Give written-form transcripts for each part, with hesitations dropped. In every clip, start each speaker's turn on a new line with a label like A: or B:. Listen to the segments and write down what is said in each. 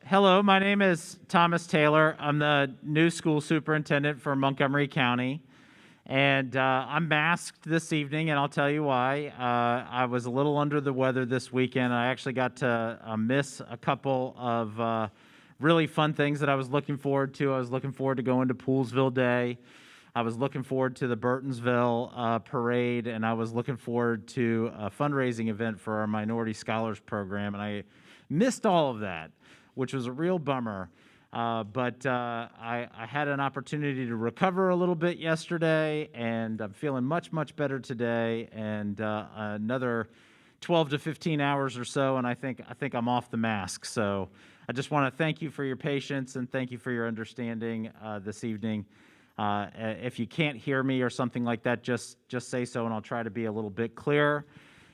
A: Hello, my name is Thomas Taylor. I'm the new school superintendent for Montgomery County, and I'm masked this evening, and I'll tell you why. I was a little under the weather this weekend. I actually got to miss a couple of really fun things that I was looking forward to. I was looking forward to going to Poolsville Day. I was looking forward to the Burtonsville parade, and I was looking forward to a fundraising event for our Minority Scholars Program, and I missed all of that, which was a real bummer. But I had an opportunity to recover a little bit yesterday, and I'm feeling much, much better today, and another 12 to 15 hours or so, and I think I'm off the mask. So I just want to thank you for your patience and thank you for your understanding this evening. If you can't hear me or something like that, just say so, and I'll try to be a little bit clearer.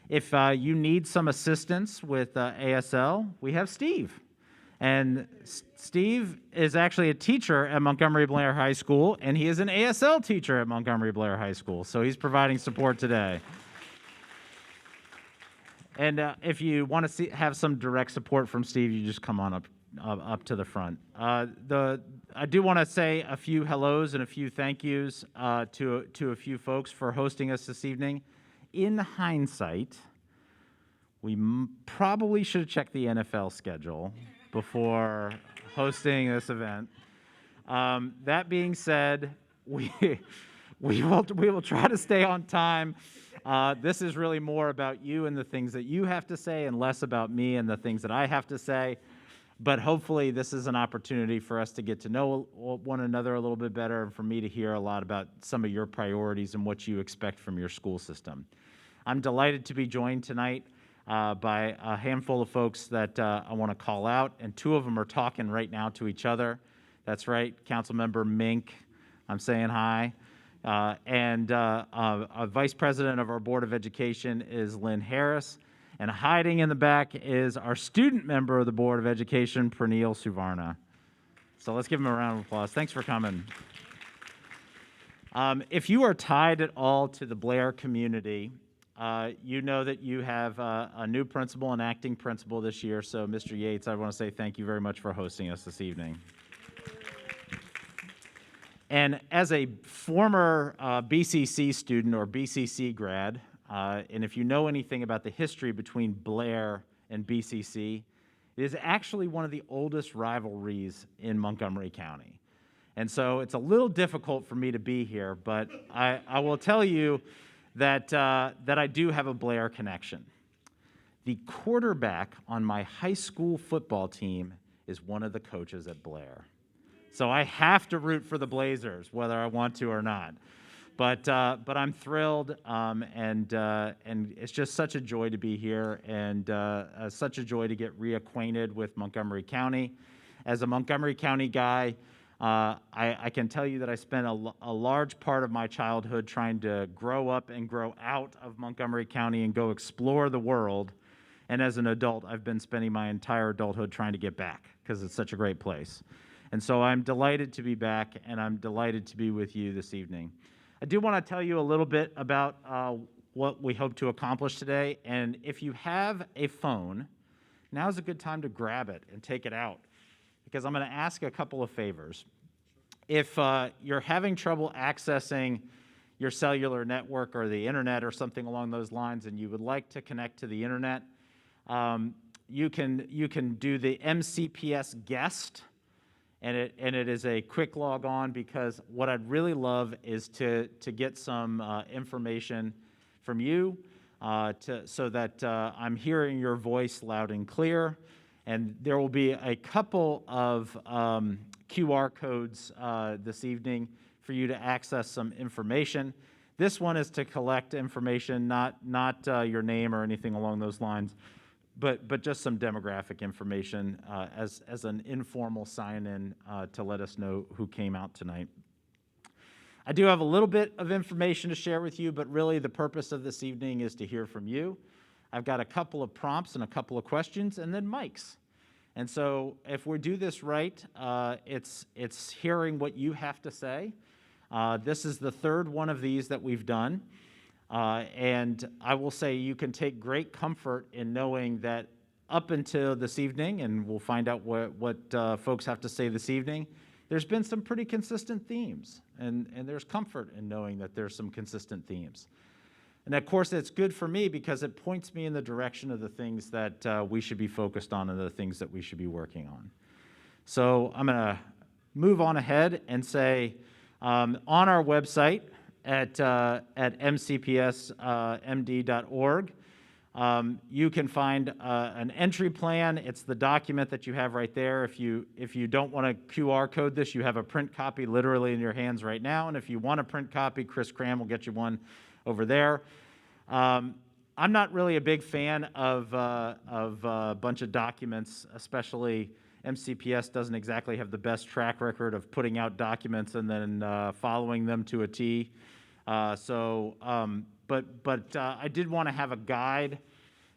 A: If you need some assistance with ASL, we have Steve. And Steve is actually a teacher at Montgomery Blair High School, and he is an ASL teacher at Montgomery Blair High School, so he's providing support today. And if you want to have some direct support from Steve, you just come on up to the front. I do want to say a few hellos and a few thank yous to a few folks for hosting us this evening. In hindsight, we probably should have checked the NFL schedule before hosting this event. That being said, we will try to stay on time. This is really more about you and the things that you have to say and less about me and the things that I have to say. But hopefully this is an opportunity for us to get to know one another a little bit better and for me to hear a lot about some of your priorities and what you expect from your school system. I'm delighted to be joined tonight by a handful of folks that I want to call out, and two of them are talking right now to each other. That's right, Councilmember Mink, I'm saying hi. And a Vice President of our Board of Education is Lynn Harris, and hiding in the back is our student member of the Board of Education, Praneel Suvarna. So let's give him a round of applause. Thanks for coming. If you are tied at all to the Blair community, you know that you have a new principal and acting principal this year. So, Mr. Yates, I want to say thank you very much for hosting us this evening. And as a former BCC student or BCC grad, and if you know anything about the history between Blair and BCC, it is actually one of the oldest rivalries in Montgomery County. And so it's a little difficult for me to be here, but I will tell you that I do have a Blair connection. The quarterback on my high school football team is one of the coaches at Blair. So I have to root for the Blazers, whether I want to or not. But I'm thrilled, and it's just such a joy to be here, and such a joy to get reacquainted with Montgomery County. As a Montgomery County guy, I can tell you that I spent a large part of my childhood trying to grow up and grow out of Montgomery County and go explore the world. And as an adult, I've been spending my entire adulthood trying to get back because it's such a great place. And so I'm delighted to be back, and I'm delighted to be with you this evening. I do want to tell you a little bit about what we hope to accomplish today. And if you have a phone, now's a good time to grab it and take it out, because I'm going to ask a couple of favors. If you're having trouble accessing your cellular network or the internet or something along those lines, and you would like to connect to the internet, you can do the MCPS guest, and it is a quick log on, because what I'd really love is to get some information from you so that I'm hearing your voice loud and clear. And there will be a couple of QR codes this evening for you to access some information. This one is to collect information, not your name or anything along those lines, but just some demographic information as an informal sign-in to let us know who came out tonight. I do have a little bit of information to share with you, but really the purpose of this evening is to hear from you. I've got a couple of prompts and a couple of questions, and then mics. And so if we do this right, it's hearing what you have to say. This is the third one of these that we've done. And I will say you can take great comfort in knowing that up until this evening, and we'll find out what folks have to say this evening, there's been some pretty consistent themes, and there's comfort in knowing that there's some consistent themes. And of course, it's good for me because it points me in the direction of the things that we should be focused on and the things that we should be working on. So I'm going to move on ahead and say on our website at mcps-md.org, you can find an entry plan. It's the document that you have right there. If you don't want to QR code this, you have a print copy literally in your hands right now. And if you want a print copy, Chris Cram will get you one over there. I'm not really a big fan of a bunch of documents, especially MCPS doesn't exactly have the best track record of putting out documents and then following them to a T. But I did want to have a guide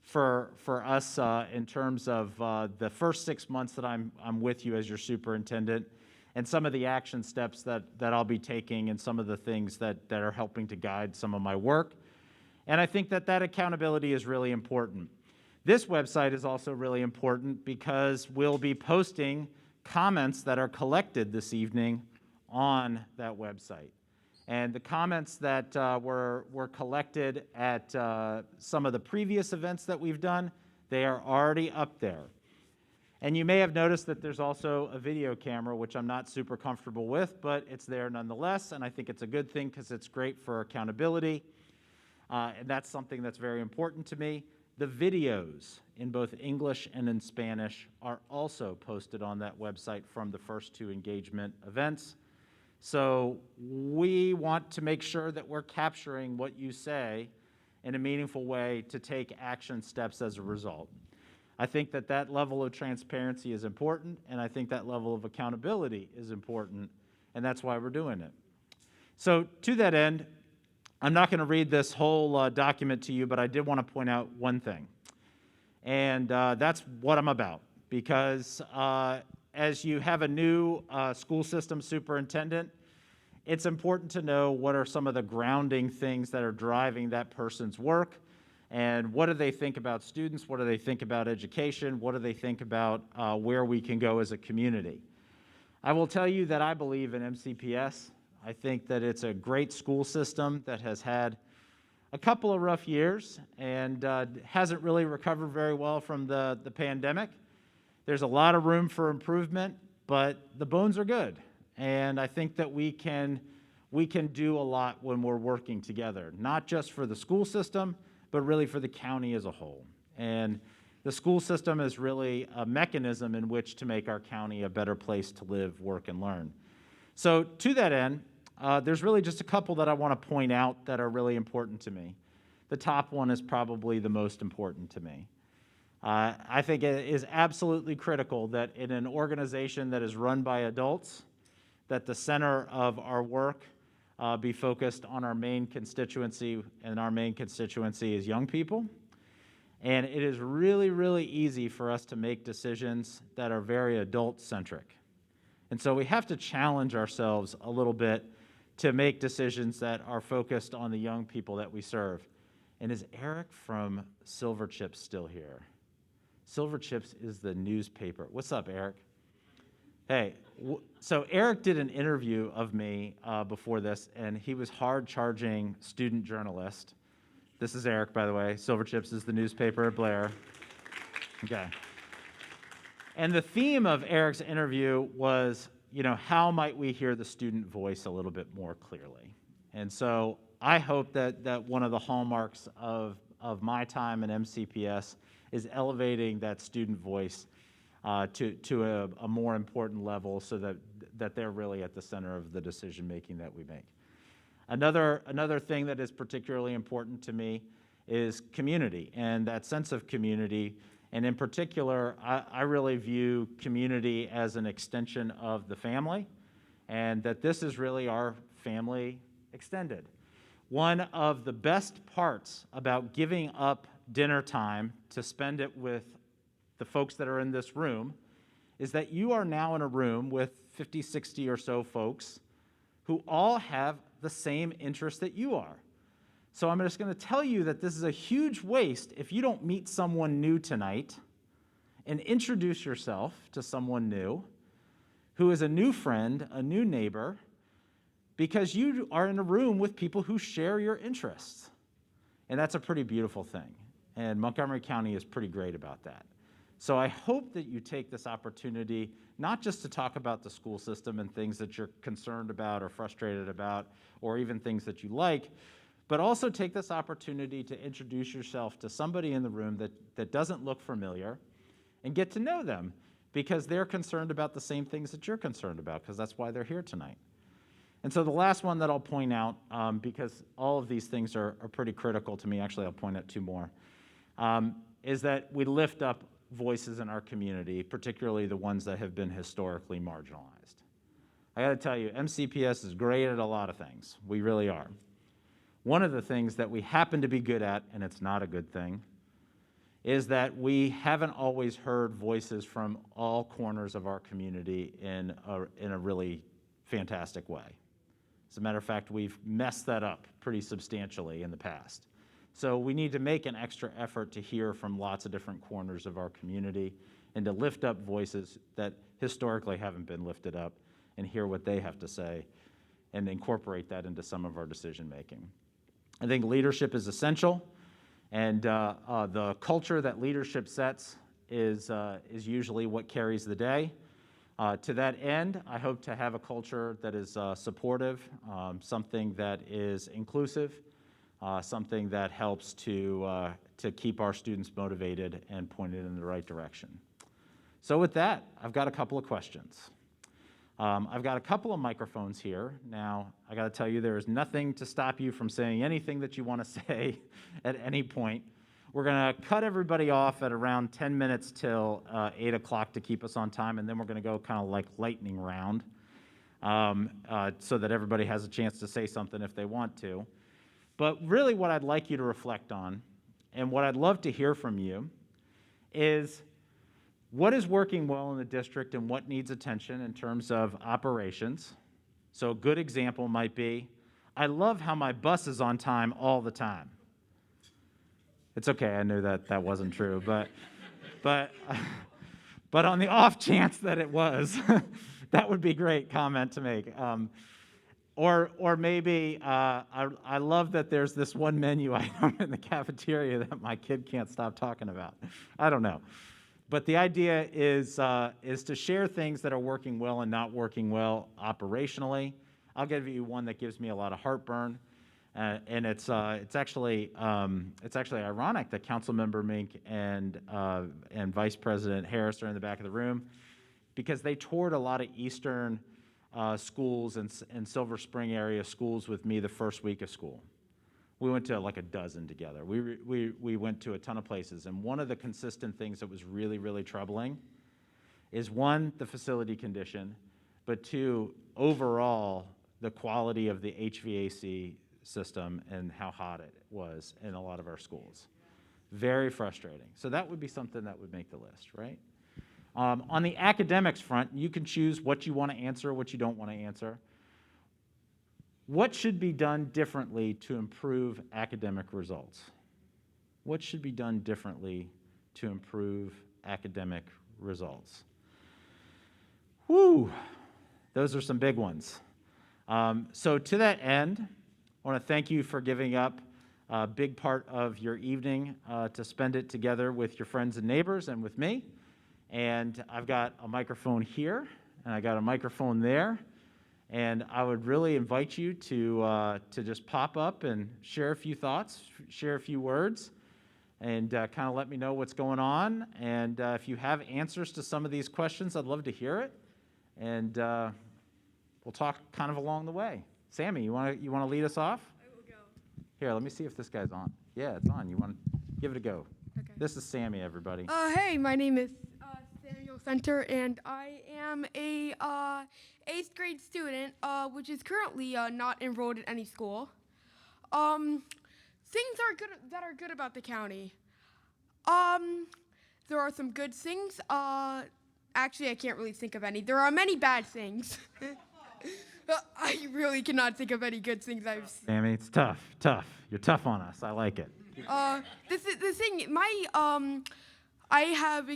A: for us in terms of the first 6 months that I'm with you as your superintendent, and some of the action steps that I'll be taking, and some of the things that are helping to guide some of my work. And I think that accountability is really important. This website is also really important because we'll be posting comments that are collected this evening on that website. And the comments that were collected at some of the previous events that we've done, they are already up there. And you may have noticed that there's also a video camera, which I'm not super comfortable with, but it's there nonetheless, and I think it's a good thing because it's great for accountability, and that's something that's very important to me. The videos in both English and in Spanish are also posted on that website from the first 2 engagement events. So we want to make sure that we're capturing what you say in a meaningful way to take action steps as a result. I think that level of transparency is important, and I think that level of accountability is important, and that's why we're doing it. So to that end, I'm not going to read this whole document to you, but I did want to point out one thing, and that's what I'm about, because as you have a new school system superintendent, it's important to know what are some of the grounding things that are driving that person's work, and what do they think about students, what do they think about education, what do they think about where we can go as a community. I will tell you that I believe in MCPS. I think that it's a great school system that has had a couple of rough years and hasn't really recovered very well from the pandemic. There's a lot of room for improvement, but the bones are good. And I think that we can do a lot when we're working together, not just for the school system, but really for the county as a whole. And the school system is really a mechanism in which to make our county a better place to live, work, and learn. So to that end, there's really just a couple that I want to point out that are really important to me. The top one is probably the most important to me. I think it is absolutely critical that in an organization that is run by adults, that the center of our work be focused on our main constituency, and our main constituency is young people. And it is really, really easy for us to make decisions that are very adult-centric. And so we have to challenge ourselves a little bit to make decisions that are focused on the young people that we serve. And is Eric from Silver Chips still here? Silver Chips is the newspaper. What's up, Eric? Hey, so Eric did an interview of me before this, and he was hard-charging student journalist. This is Eric, by the way. Silver Chips is the newspaper at Blair. Okay. And the theme of Eric's interview was, how might we hear the student voice a little bit more clearly? And so I hope that one of the hallmarks of my time in MCPS is elevating that student voice to a more important level so that they're really at the center of the decision-making that we make. Another thing that is particularly important to me is community, and that sense of community. And in particular, I really view community as an extension of the family, and that this is really our family extended. One of the best parts about giving up dinner time to spend it with the folks that are in this room is that you are now in a room with 50, 60 or so folks who all have the same interests that you are. So I'm just going to tell you that this is a huge waste if you don't meet someone new tonight and introduce yourself to someone new who is a new friend, a new neighbor, because you are in a room with people who share your interests. And that's a pretty beautiful thing. And Montgomery County is pretty great about that. So I hope that you take this opportunity not just to talk about the school system and things that you're concerned about or frustrated about, or even things that you like, but also take this opportunity to introduce yourself to somebody in the room that doesn't look familiar and get to know them, because they're concerned about the same things that you're concerned about, because that's why they're here tonight. And so the last one that I'll point out, because all of these things are pretty critical to me, actually I'll point out two more, is that we lift up voices in our community, particularly the ones that have been historically marginalized. I gotta tell you, MCPS is great at a lot of things. We really are. One of the things that we happen to be good at, and it's not a good thing, is that we haven't always heard voices from all corners of our community in a really fantastic way. As a matter of fact, we've messed that up pretty substantially in the past. So we need to make an extra effort to hear from lots of different corners of our community and to lift up voices that historically haven't been lifted up and hear what they have to say and incorporate that into some of our decision making. I think leadership is essential, and the culture that leadership sets is usually what carries the day. To that end, I hope to have a culture that is supportive, something that is inclusive, something that helps to keep our students motivated and pointed in the right direction. So with that, I've got a couple of questions. I've got a couple of microphones here. Now, I got to tell you, there is nothing to stop you from saying anything that you want to say at any point. We're going to cut everybody off at around 10 minutes till 8 o'clock to keep us on time, and then we're going to go kind of like lightning round so that everybody has a chance to say something if they want to. But really what I'd like you to reflect on, and what I'd love to hear from you, is what is working well in the district and what needs attention in terms of operations. So a good example might be, I love how my bus is on time all the time. It's okay, I knew that wasn't true, but on the off chance that it was, that would be a great comment to make. Or maybe I love that there's this one menu item in the cafeteria that my kid can't stop talking about. I don't know. But the idea is to share things that are working well and not working well operationally. I'll give you one that gives me a lot of heartburn, and it's actually ironic that Councilmember Mink and Vice President Harris are in the back of the room, because they toured a lot of Eastern schools and Silver Spring area schools with me the first week of school. We went to like a dozen together. We went to a ton of places, and one of the consistent things that was really, really troubling is, one, the facility condition, but two, overall, the quality of the HVAC system and how hot it was in a lot of our schools. Very frustrating. So that would be something that would make the list, right? On the academics front, you can choose what you want to answer, what you don't want to answer. What should be done differently to improve academic results? What should be done differently to improve academic results? Whew, those are some big ones. So to that end, I want to thank you for giving up a big part of your evening to spend it together with your friends and neighbors and with me. And I've got a microphone here, and I got a microphone there. And I would really invite you to just pop up and share a few thoughts, share a few words, and kind of let me know what's going on. And if you have answers to some of these questions, I'd love to hear it. And we'll talk kind of along the way. Sammy, you want to lead us off?
B: I will go.
A: Here, let me see if this guy's on. Yeah, it's on. You want to give it a go?
B: Okay.
A: This is Sammy, everybody.
B: Hey, my name is Samuel Center, and I am a 8th grade student, which is currently not enrolled in any school. Things that are good about the county. There are some good things. Actually, I can't really think of any. There are many bad things. I really cannot think of any good things I've seen.
A: Sammy, it's tough. You're tough on us. I like it.
B: The thing. I have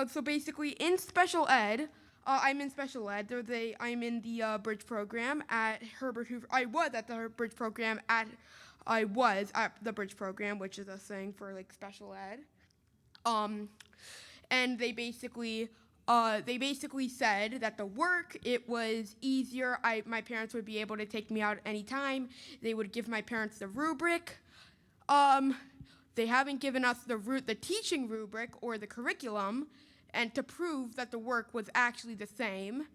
B: So basically, in special ed, I'm in special ed. I'm in the bridge program at Herbert Hoover. I was at the bridge program which is a thing for like special ed. And they basically said that the work, it was easier. My parents would be able to take me out at any time. They would give my parents the rubric. They haven't given us the teaching rubric or the curriculum, and to prove that the work was actually the same.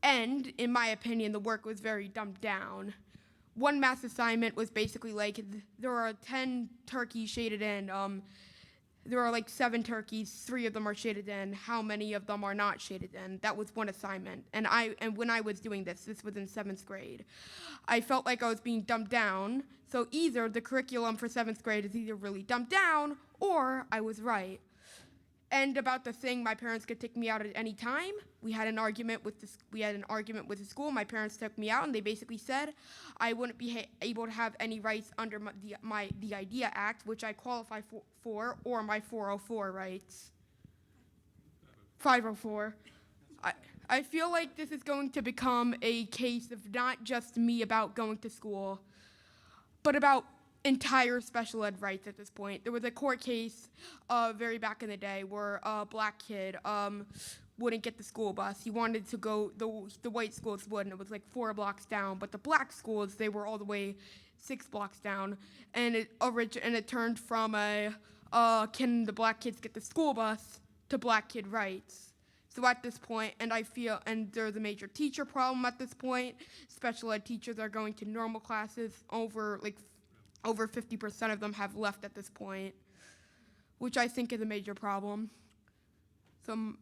B: And in my opinion, the work was very dumbed down. One math assignment was basically like, there are 10 turkeys shaded in. There are like 7 turkeys, 3 of them are shaded in. How many of them are not shaded in? That was one assignment. And when I was doing this was in 7th grade. I felt like I was being dumbed down. So either the curriculum for 7th grade is either really dumbed down or I was right. And about the thing, my parents could take me out at any time. We had an argument with the school. My parents took me out, and they basically said I wouldn't be able to have any rights under the IDEA Act, which I qualify for, or my 404 rights. 504. I feel like this is going to become a case of not just me about going to school, but about entire special ed rights at this point. There was a court case very back in the day where a black kid wouldn't get the school bus. He wanted to go, the white schools would, and it was like 4 blocks down, but the black schools, they were all the way 6 blocks down, and it turned from can the black kids get the school bus to black kid rights. So at this point, and there's a major teacher problem at this point. Special ed teachers are going to normal classes. Over 50% of them have left at this point, which I think is a major problem. So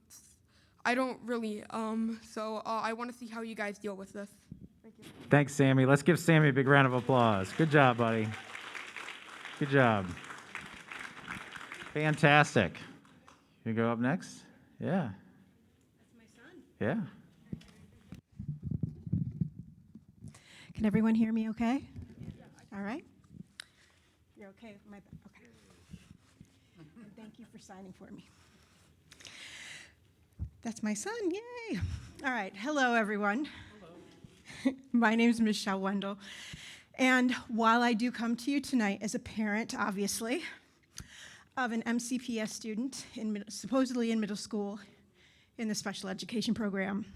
B: I don't really, I want to see how you guys deal with this. Thank you.
A: Thanks, Sammy. Let's give Sammy a big round of applause. Good job, buddy. Good job. Fantastic. You go up next? Yeah.
C: That's my son.
A: Yeah.
C: Can everyone hear me okay? All right. You're okay with my, okay. And thank you for signing for me. That's my son, yay. All right, hello everyone. Hello. My name is Michelle Wendell. And while I do come to you tonight as a parent, obviously, of an MCPS student supposedly in middle school in the special education program,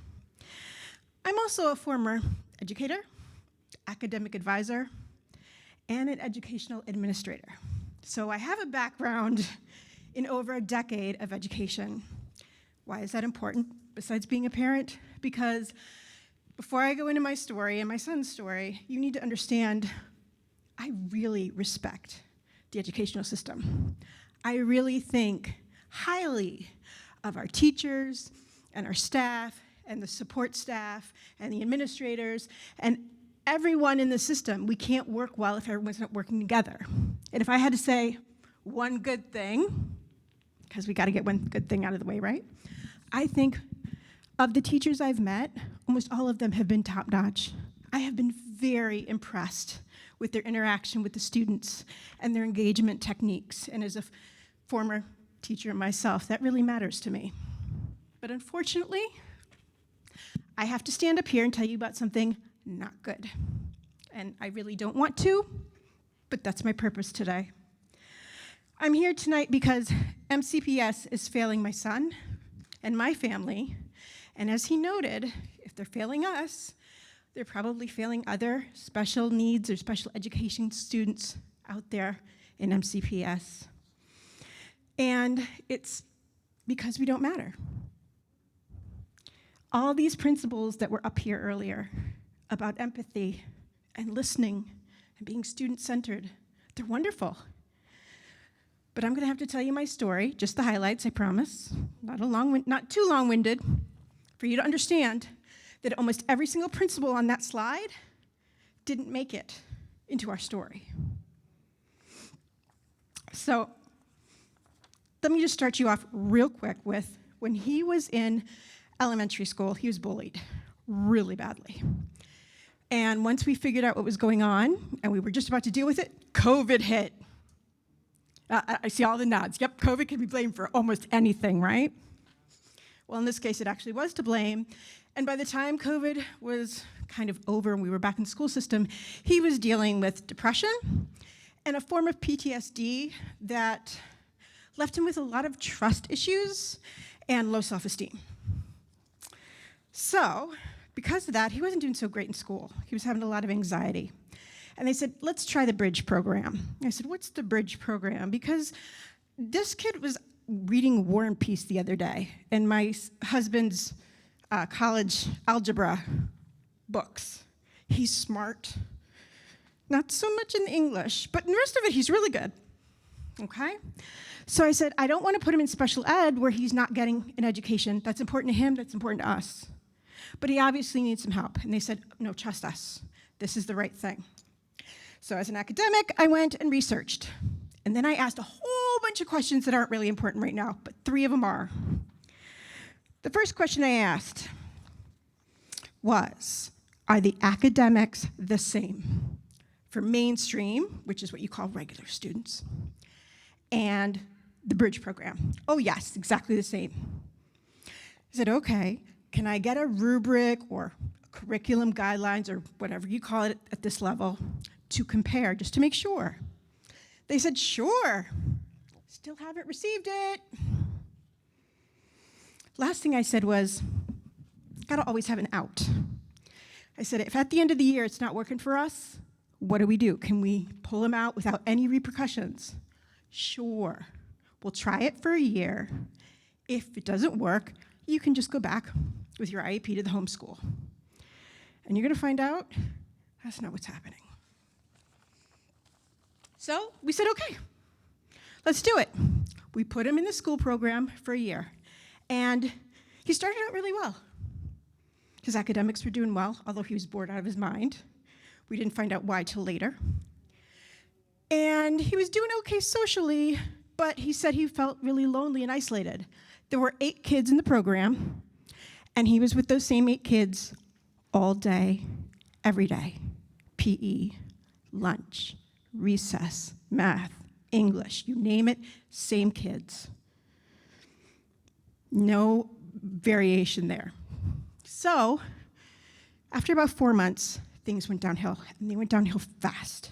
C: I'm also a former educator, academic advisor, and an educational administrator. So I have a background in over a decade of education. Why is that important, besides being a parent? Because before I go into my story and my son's story, you need to understand I really respect the educational system. I really think highly of our teachers and our staff and the support staff and the administrators and everyone in the system. We can't work well if everyone's not working together. And if I had to say one good thing, because we got to get one good thing out of the way, right? I think of the teachers I've met, almost all of them have been top-notch. I have been very impressed with their interaction with the students and their engagement techniques. And as a former teacher myself, that really matters to me. But unfortunately, I have to stand up here and tell you about something not good. And I really don't want to, but that's my purpose today. I'm here tonight because MCPS is failing my son and my family. And as he noted, if they're failing us, they're probably failing other special needs or special education students out there in MCPS. And it's because we don't matter. All these principles that were up here earlier about empathy and listening and being student-centered, they're wonderful. But I'm gonna have to tell you my story, just the highlights, I promise. Not too long-winded, for you to understand that almost every single principle on that slide didn't make it into our story. So let me just start you off real quick with when he was in elementary school, he was bullied really badly. And once we figured out what was going on and we were just about to deal with it, COVID hit. I see all the nods. Yep, COVID can be blamed for almost anything, right? Well, in this case, it actually was to blame. And by the time COVID was kind of over and we were back in the school system, he was dealing with depression and a form of PTSD that left him with a lot of trust issues and low self-esteem. So, because of that, he wasn't doing so great in school. He was having a lot of anxiety. And they said, let's try the Bridge program. I said, what's the Bridge program? Because this kid was reading War and Peace the other day in my husband's college algebra books. He's smart. Not so much in English, but in the rest of it, he's really good. Okay? So I said, I don't want to put him in special ed where he's not getting an education. That's important to him, that's important to us. But he obviously needs some help. And they said, no, trust us. This is the right thing. So as an academic, I went and researched. And then I asked a whole bunch of questions that aren't really important right now, but 3 of them are. The first question I asked was, are the academics the same for mainstream, which is what you call regular students, and the Bridge program? Oh yes, exactly the same. I said, okay, can I get a rubric or curriculum guidelines or whatever you call it at this level to compare, just to make sure? They said, sure. Still haven't received it. Last thing I said was, gotta always have an out. I said, if at the end of the year it's not working for us, what do? Can we pull them out without any repercussions? Sure. We'll try it for a year. If it doesn't work, you can just go back with your IEP to the homeschool. And you're gonna find out that's not what's happening. So we said, okay, let's do it. We put him in the school program for a year. And he started out really well. His academics were doing well, although he was bored out of his mind. We didn't find out why till later. And he was doing okay socially, but he said he felt really lonely and isolated. There were 8 kids in the program, and he was with those same 8 kids all day, every day. PE, lunch, recess, math, English, you name it, same kids. No variation there. So, after about 4 months, things went downhill, and they went downhill fast.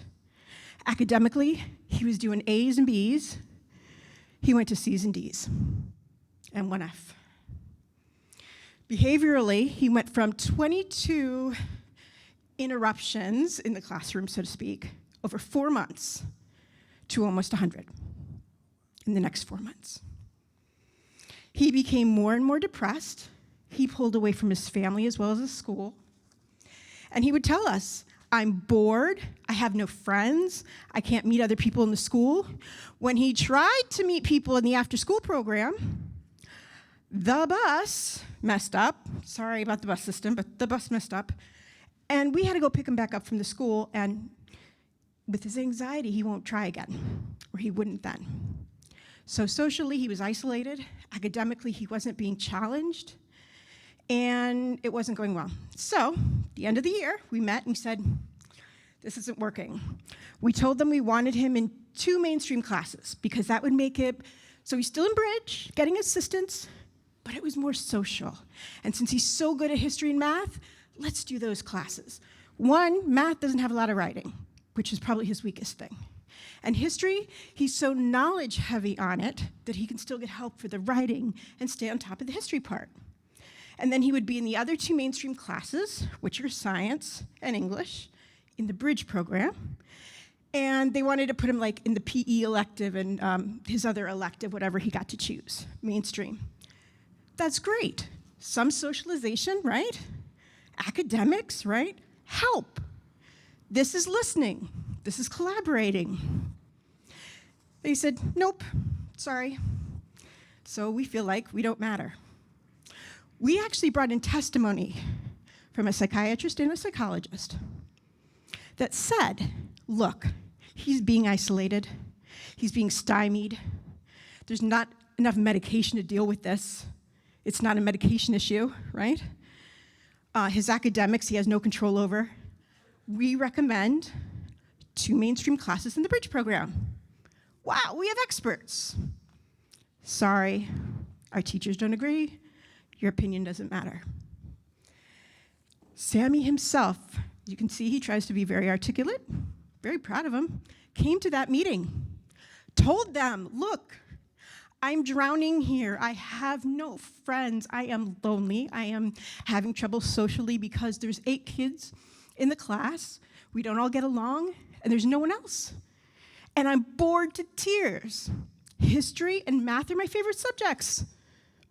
C: Academically, he was doing A's and B's. He went to C's and D's, and 1 F. Behaviorally, he went from 22 interruptions in the classroom, so to speak, over 4 months to almost 100 in the next 4 months. He became more and more depressed. He pulled away from his family as well as his school. And he would tell us, I'm bored, I have no friends, I can't meet other people in the school. When he tried to meet people in the after-school program, the bus messed up. Sorry about the bus system, but the bus messed up. And we had to go pick him back up from the school, and with his anxiety, he won't try again, or he wouldn't then. So socially, he was isolated. Academically, he wasn't being challenged, and it wasn't going well. So, at the end of the year, we met and we said, this isn't working. We told them we wanted him in 2 mainstream classes because that would make it, so he's still in Bridge, getting assistance, but it was more social. And since he's so good at history and math, let's do those classes. 1, math doesn't have a lot of writing, which is probably his weakest thing. And history, he's so knowledge heavy on it that he can still get help for the writing and stay on top of the history part. And then he would be in the other 2 mainstream classes, which are science and English, in the Bridge program. And they wanted to put him like in the PE elective and his other elective, whatever he got to choose, mainstream. That's great. Some socialization, right? Academics, right? Help. This is listening. This is collaborating. They said, nope, sorry. So we feel like we don't matter. We actually brought in testimony from a psychiatrist and a psychologist that said, look, he's being isolated, he's being stymied, there's not enough medication to deal with this. It's not a medication issue, right? His academics, he has no control over. We recommend 2 mainstream classes in the Bridge program. Wow, we have experts. Sorry, our teachers don't agree. Your opinion doesn't matter. Sammy himself, you can see he tries to be very articulate, very proud of him, came to that meeting, told them, look, I'm drowning here. I have no friends. I am lonely. I am having trouble socially because there's 8 kids in the class. We don't all get along, and there's no one else. And I'm bored to tears. History and math are my favorite subjects.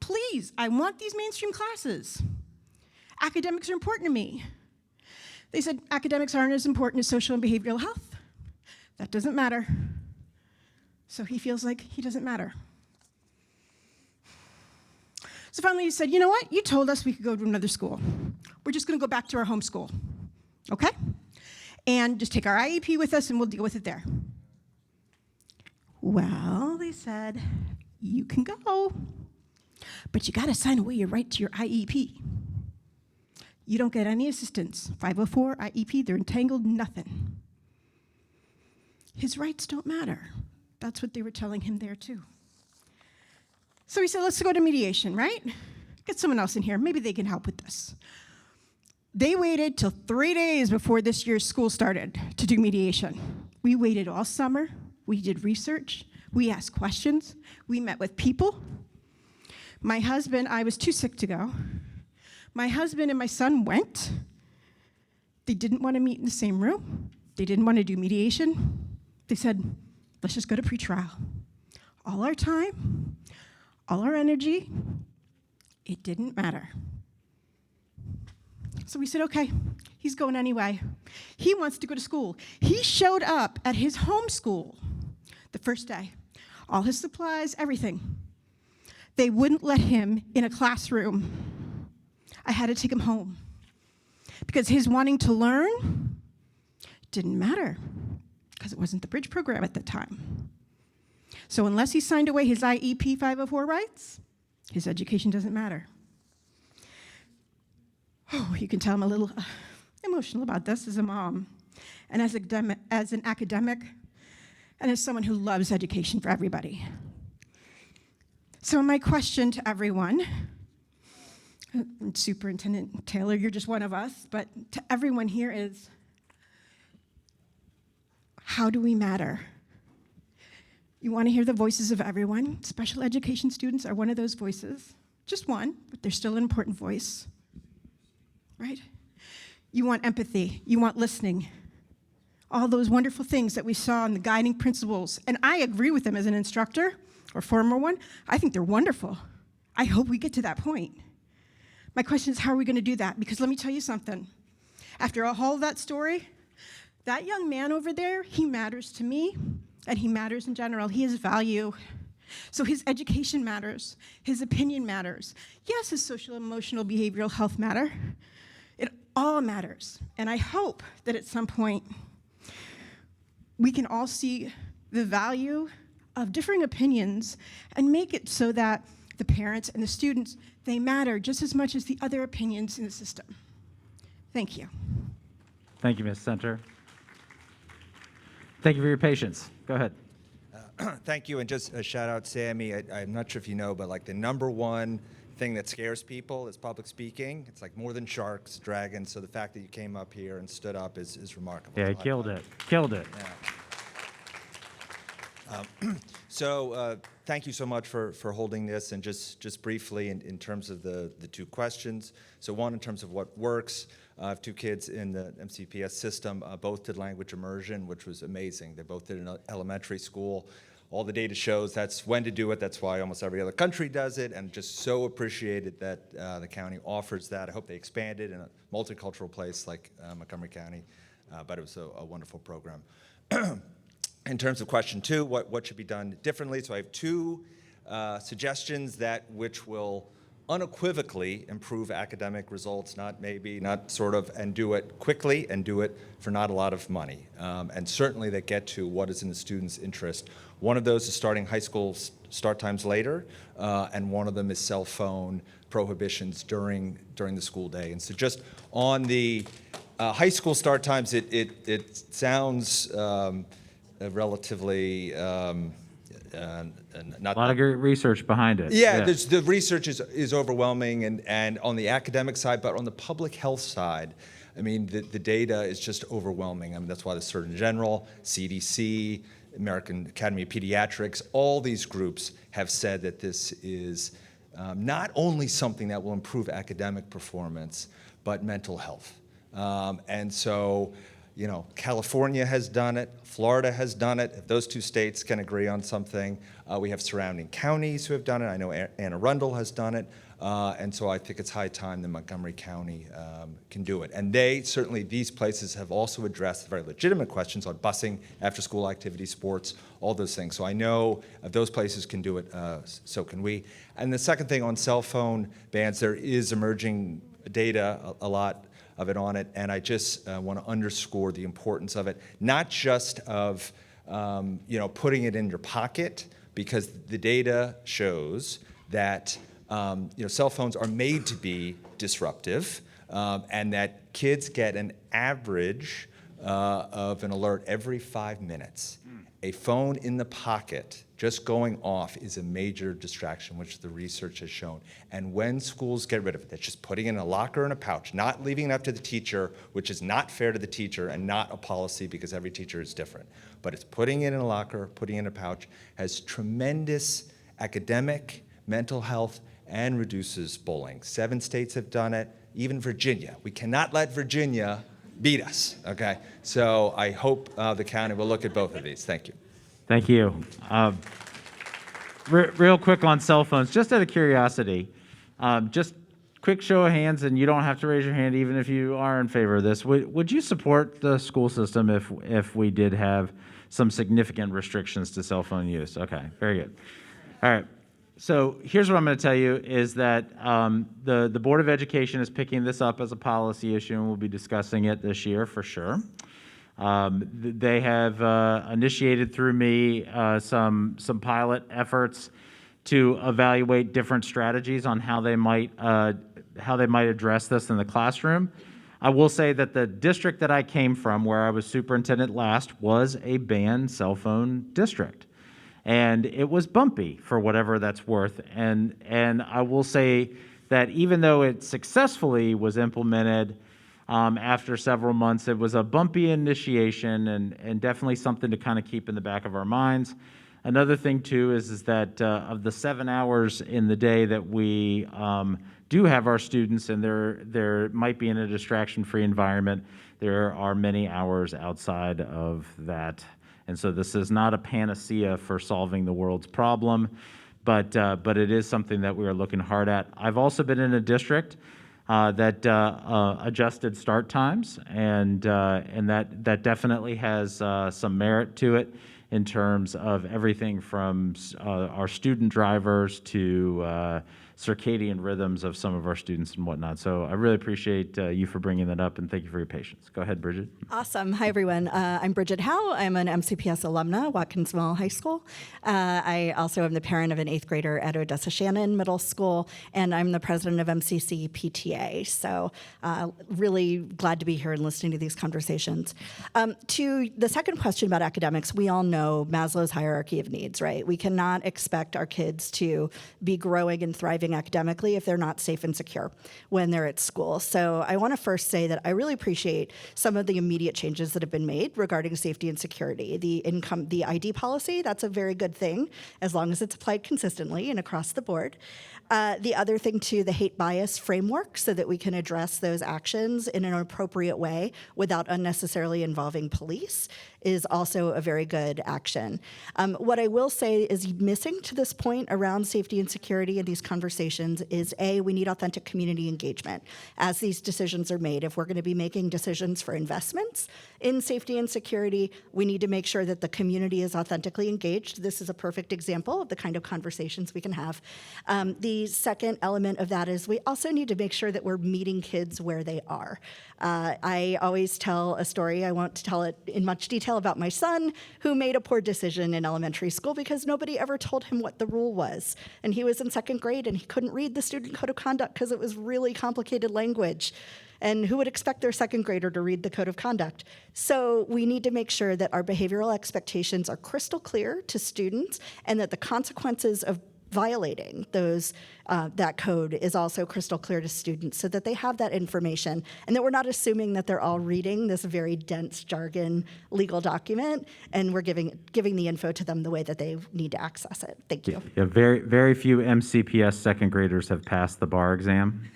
C: Please, I want these mainstream classes. Academics are important to me. They said academics aren't as important as social and behavioral health. That doesn't matter. So he feels like he doesn't matter. So finally he said, you know what? You told us we could go to another school. We're just gonna go back to our home school, okay? And just take our IEP with us and we'll deal with it there. Well, they said, you can go, but you gotta sign away your right to your IEP. You don't get any assistance. 504, IEP, they're entangled, nothing. His rights don't matter. That's what they were telling him there too. So he said, let's go to mediation, right? Get someone else in here, maybe they can help with this. They waited till 3 days before this year's school started to do mediation. We waited all summer, we did research, we asked questions, we met with people. My husband, I was too sick to go. My husband and my son went. They didn't want to meet in the same room. They didn't want to do mediation. They said, let's just go to pretrial. All our time, all our energy, it didn't matter. So we said, okay, he's going anyway. He wants to go to school. He showed up at his home school the first day. All his supplies, everything. They wouldn't let him in a classroom. I had to take him home because his wanting to learn didn't matter because it wasn't the bridge program at the time. So unless he signed away his IEP 504 rights, his education doesn't matter. Oh, you can tell I'm a little emotional about this as a mom and as an academic and as someone who loves education for everybody. So my question to everyone, Superintendent Taylor, you're just one of us, but to everyone here is, how do we matter? You want to hear the voices of everyone. Special education students are one of those voices. Just one, but they're still an important voice, right? You want empathy, you want listening. All those wonderful things that we saw in the guiding principles, and I agree with them as an instructor, or former one. I think they're wonderful. I hope we get to that point. My question is, how are we going to do that? Because let me tell you something. After all of that story, that young man over there, he matters to me, and he matters in general. He has value. So his education matters. His opinion matters. Yes, his social, emotional, behavioral health matter. It all matters. And I hope that at some point, we can all see the value of differing opinions and make it so that the parents and the students, they matter just as much as the other opinions in the system. Thank you.
A: Thank you, Ms. Center. Thank you for your patience. Go ahead.
D: Thank you, and just a shout out, Sammy. I'm not sure if you know, but like the #1 thing that scares people is public speaking. It's like more than sharks, dragons. So the fact that you came up here and stood up is remarkable.
A: Yeah, killed it. Killed it.
D: Yeah. So thank you so much for holding this, and just briefly in terms of the 2 questions. So one, in terms of what works. I have 2 kids in the MCPS system. Both did language immersion, which was amazing. They both did in elementary school. All the data shows that's when to do it. That's why almost every other country does it, and just so appreciated that the county offers that. I hope they expand it in a multicultural place like Montgomery County, but it was a wonderful program. In terms of question 2, what should be done differently? So I have 2 suggestions which will unequivocally improve academic results, not sort of, and do it quickly and do it for not a lot of money. And certainly that get to what is in the student's interest. One of those is starting high school start times later, and one of them is cell phone prohibitions during the school day. And so just on the high school start times, it sounds relatively not
A: A lot of great research behind it.
D: yeah, the research is overwhelming, and on the academic side, but on the public health side, I mean, the data is just overwhelming. I mean, that's why the Surgeon General, CDC, American Academy of Pediatrics, all these groups have said that this is not only something that will improve academic performance, but mental health. And so, you know, California has done it, Florida has done it. If those two states can agree on something, we have surrounding counties who have done it. I know Anne Arundel has done it. And so I think it's high time that Montgomery County can do it. And certainly these places have also addressed very legitimate questions on busing, after-school activities, sports, all those things. So I know if those places can do it, so can we. And the second thing on cell phone bans, there is emerging data, a lot of it on it, and I just want to underscore the importance of it, not just of you know, putting it in your pocket, because the data shows that you know, cell phones are made to be disruptive, and that kids get an average of an alert every 5 minutes. A phone in the pocket just going off is a major distraction, which the research has shown. And when schools get rid of it, that's just putting it in a locker in a pouch, not leaving it up to the teacher, which is not fair to the teacher and not a policy because every teacher is different. But it's putting it in a locker, putting it in a pouch, has tremendous academic, mental health, and reduces bullying. 7 states have done it, even Virginia. We cannot let Virginia beat us, okay? So I hope the county will look at both of these. Thank you.
A: Thank you. Real quick on cell phones, just out of curiosity, just quick show of hands, and you don't have to raise your hand even if you are in favor of this. Would you support the school system if we did have some significant restrictions to cell phone use? Okay, very good. All right. So here's what I'm going to tell you is that the Board of Education is picking this up as a policy issue, and we'll be discussing it this year for sure. They have initiated through me some pilot efforts to evaluate different strategies on how they might address this in the classroom. I will say that the district that I came from, where I was superintendent last, was a banned cell phone district. And it was bumpy, for whatever that's worth. And I will say that even though it successfully was implemented after several months, it was a bumpy initiation and definitely something to kind of keep in the back of our minds. Another thing, too, is that of the 7 hours in the day that we do have our students, and there might be in a distraction-free environment, there are many hours outside of that. And so this is not a panacea for solving the world's problem, but it is something that we are looking hard at. I've also been in a district that adjusted start times, and that definitely has some merit to it in terms of everything from our student drivers to circadian rhythms of some of our students and whatnot. So I really appreciate you for bringing that up, and thank you for your patience. Go ahead, Bridget.
E: Awesome. Hi, everyone. I'm Bridget Howe. I'm an MCPS alumna, Watkins Mill High School. I also am the parent of an 8th grader at Odessa Shannon Middle School, and I'm the president of MCC PTA. So really glad to be here and listening to these conversations. To the second question about academics, we all know Maslow's hierarchy of needs, right? We cannot expect our kids to be growing and thriving academically if they're not safe and secure when they're at school. So I want to first say that I really appreciate some of the immediate changes that have been made regarding safety and security. The ID policy, that's a very good thing as long as it's applied consistently and across the board. The other thing too, the hate bias framework, so that we can address those actions in an appropriate way without unnecessarily involving police, is also a very good action. What I will say is missing to this point around safety and security in these conversations is we need authentic community engagement as these decisions are made. If we're going to be making decisions for investments in safety and security, we need to make sure that the community is authentically engaged. This is a perfect example of the kind of conversations we can have. The second element of that is we also need to make sure that we're meeting kids where they are. I always tell a story. I won't tell it in much detail detail about my son who made a poor decision in elementary school because nobody ever told him what the rule was. And he was in second grade and he couldn't read the student code of conduct because it was really complicated language. And who would expect their second grader to read the code of conduct? So we need to make sure that our behavioral expectations are crystal clear to students and that the consequences of violating that code is also crystal clear to students so that they have that information and that we're not assuming that they're all reading this very dense jargon legal document and we're giving the info to them the way that they need to access it. Thank you.
A: Yeah, very, very few MCPS second graders have passed the bar exam.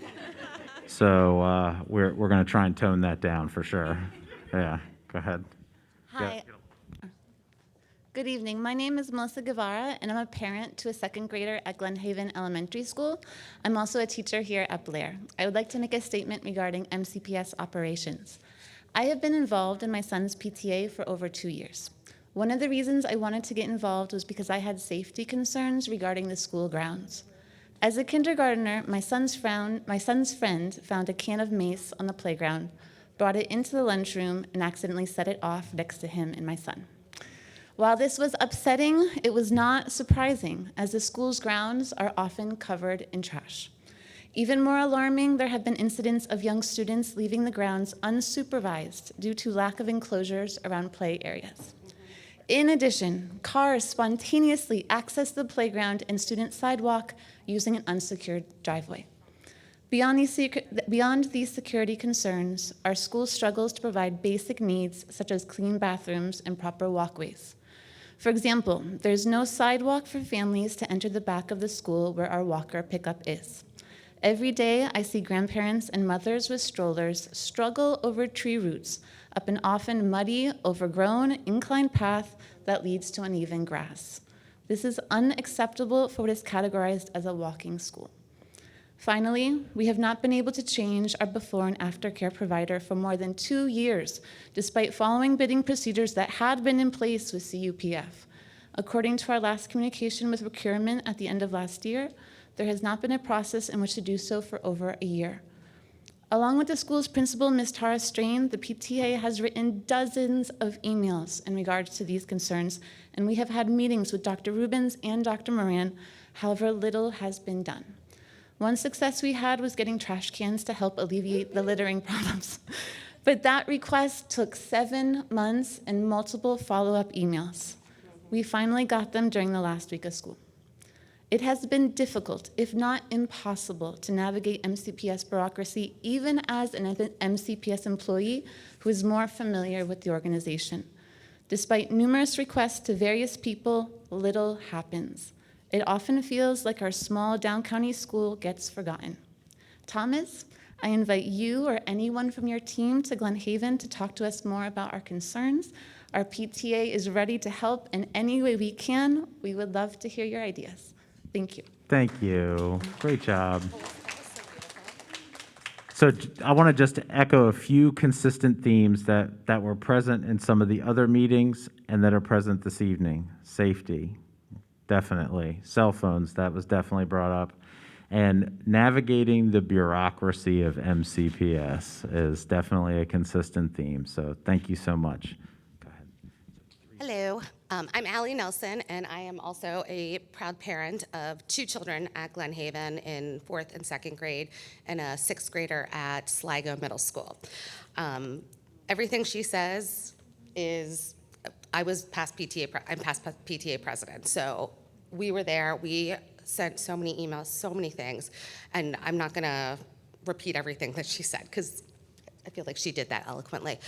A: So we're going to try and tone that down for sure. Yeah, go ahead.
F: Hi. Good evening. My name is Melissa Guevara, and I'm a parent to a second grader at Glen Haven Elementary School. I'm also a teacher here at Blair. I would like to make a statement regarding MCPS operations. I have been involved in my son's PTA for over 2 years. One of the reasons I wanted to get involved was because I had safety concerns regarding the school grounds. As a kindergartner, my son's friend found a can of mace on the playground, brought it into the lunchroom, and accidentally set it off next to him and my son. While this was upsetting, it was not surprising, as the school's grounds are often covered in trash. Even more alarming, there have been incidents of young students leaving the grounds unsupervised due to lack of enclosures around play areas. In addition, cars spontaneously access the playground and student sidewalk using an unsecured driveway. Beyond these security concerns, our school struggles to provide basic needs such as clean bathrooms and proper walkways. For example, there's no sidewalk for families to enter the back of the school where our walker pickup is. Every day, I see grandparents and mothers with strollers struggle over tree roots up an often muddy, overgrown, inclined path that leads to uneven grass. This is unacceptable for what is categorized as a walking school. Finally, we have not been able to change our before and after care provider for more than 2 years, despite following bidding procedures that had been in place with CUPF. According to our last communication with procurement at the end of last year, there has not been a process in which to do so for over a year. Along with the school's principal, Ms. Tara Strain, the PTA has written dozens of emails in regards to these concerns, and we have had meetings with Dr. Rubens and Dr. Moran. However, little has been done. One success we had was getting trash cans to help alleviate the littering problems. But that request took 7 months and multiple follow-up emails. We finally got them during the last week of school. It has been difficult, if not impossible, to navigate MCPS bureaucracy, even as an MCPS employee who is more familiar with the organization. Despite numerous requests to various people, little happens. It often feels like our small down-county school gets forgotten. Thomas, I invite you or anyone from your team to Glen Haven to talk to us more about our concerns. Our PTA is ready to help in any way we can. We would love to hear your ideas. Thank you.
A: Thank you. Great job. So I want to just echo a few consistent themes that were present in some of the other meetings and that are present this evening. Safety, definitely. Cell phones, that was definitely brought up. And navigating the bureaucracy of MCPS is definitely a consistent theme. So thank you so much. Go ahead.
G: Hello, I'm Allie Nelson, and I am also a proud parent of 2 children at Glen Haven in 4th and 2nd grade and a 6th grader at Sligo Middle School. Everything she says is, I'm past PTA president, so we were there, we sent so many emails, so many things, and I'm not gonna repeat everything that she said, because I feel like she did that eloquently.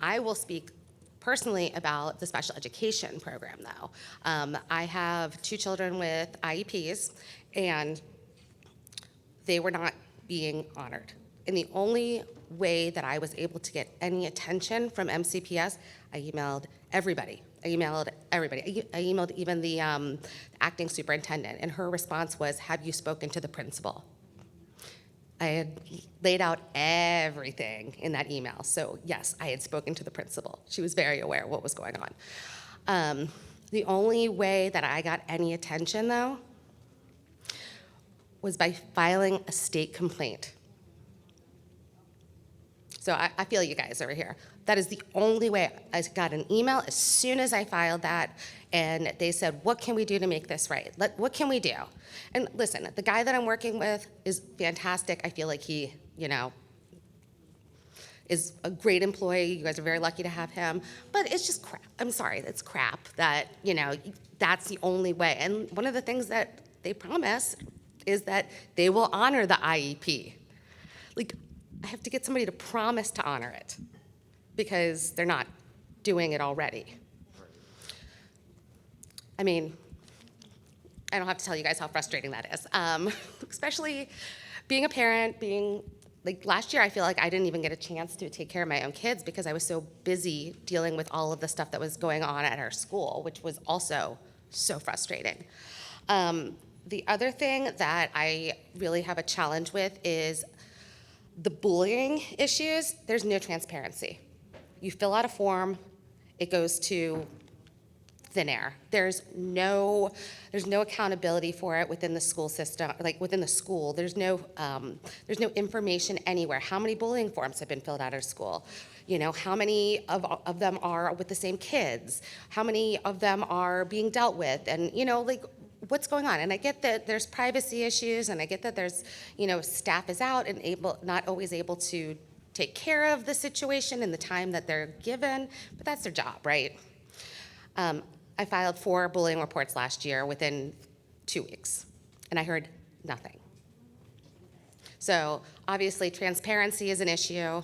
G: I will speak personally about the special education program, though. I have 2 children with IEPs, and they were not being honored. And the only way that I was able to get any attention from MCPS, I emailed everybody. I emailed even the acting superintendent, and her response was, "Have you spoken to the principal?" I had laid out everything in that email. So yes, I had spoken to the principal. She was very aware of what was going on. The only way that I got any attention, though, was by filing a state complaint. So I feel you guys over here. That is the only way. I got an email as soon as I filed that, and they said, what can we do to make this right? What can we do? And listen, the guy that I'm working with is fantastic. I feel like he, is a great employee. You guys are very lucky to have him. But it's just crap. I'm sorry, it's crap that, that's the only way. And one of the things that they promise is that they will honor the IEP. Like, I have to get somebody to promise to honor it because they're not doing it already. I mean, I don't have to tell you guys how frustrating that is. Especially being a parent, like last year, I feel like I didn't even get a chance to take care of my own kids because I was so busy dealing with all of the stuff that was going on at our school, which was also so frustrating. The other thing that I really have a challenge with is the bullying issues. There's no transparency. You fill out a form, it goes to thin air. There's no accountability for it within the school system, like within the school. There's no information anywhere. How many bullying forms have been filled out at school? How many of them are with the same kids? How many of them are being dealt with? And what's going on? And I get that there's privacy issues, and I get that there's staff is out and not always able to take care of the situation in the time that they're given, but that's their job, right? I filed 4 bullying reports last year within 2 weeks, and I heard nothing. So obviously transparency is an issue.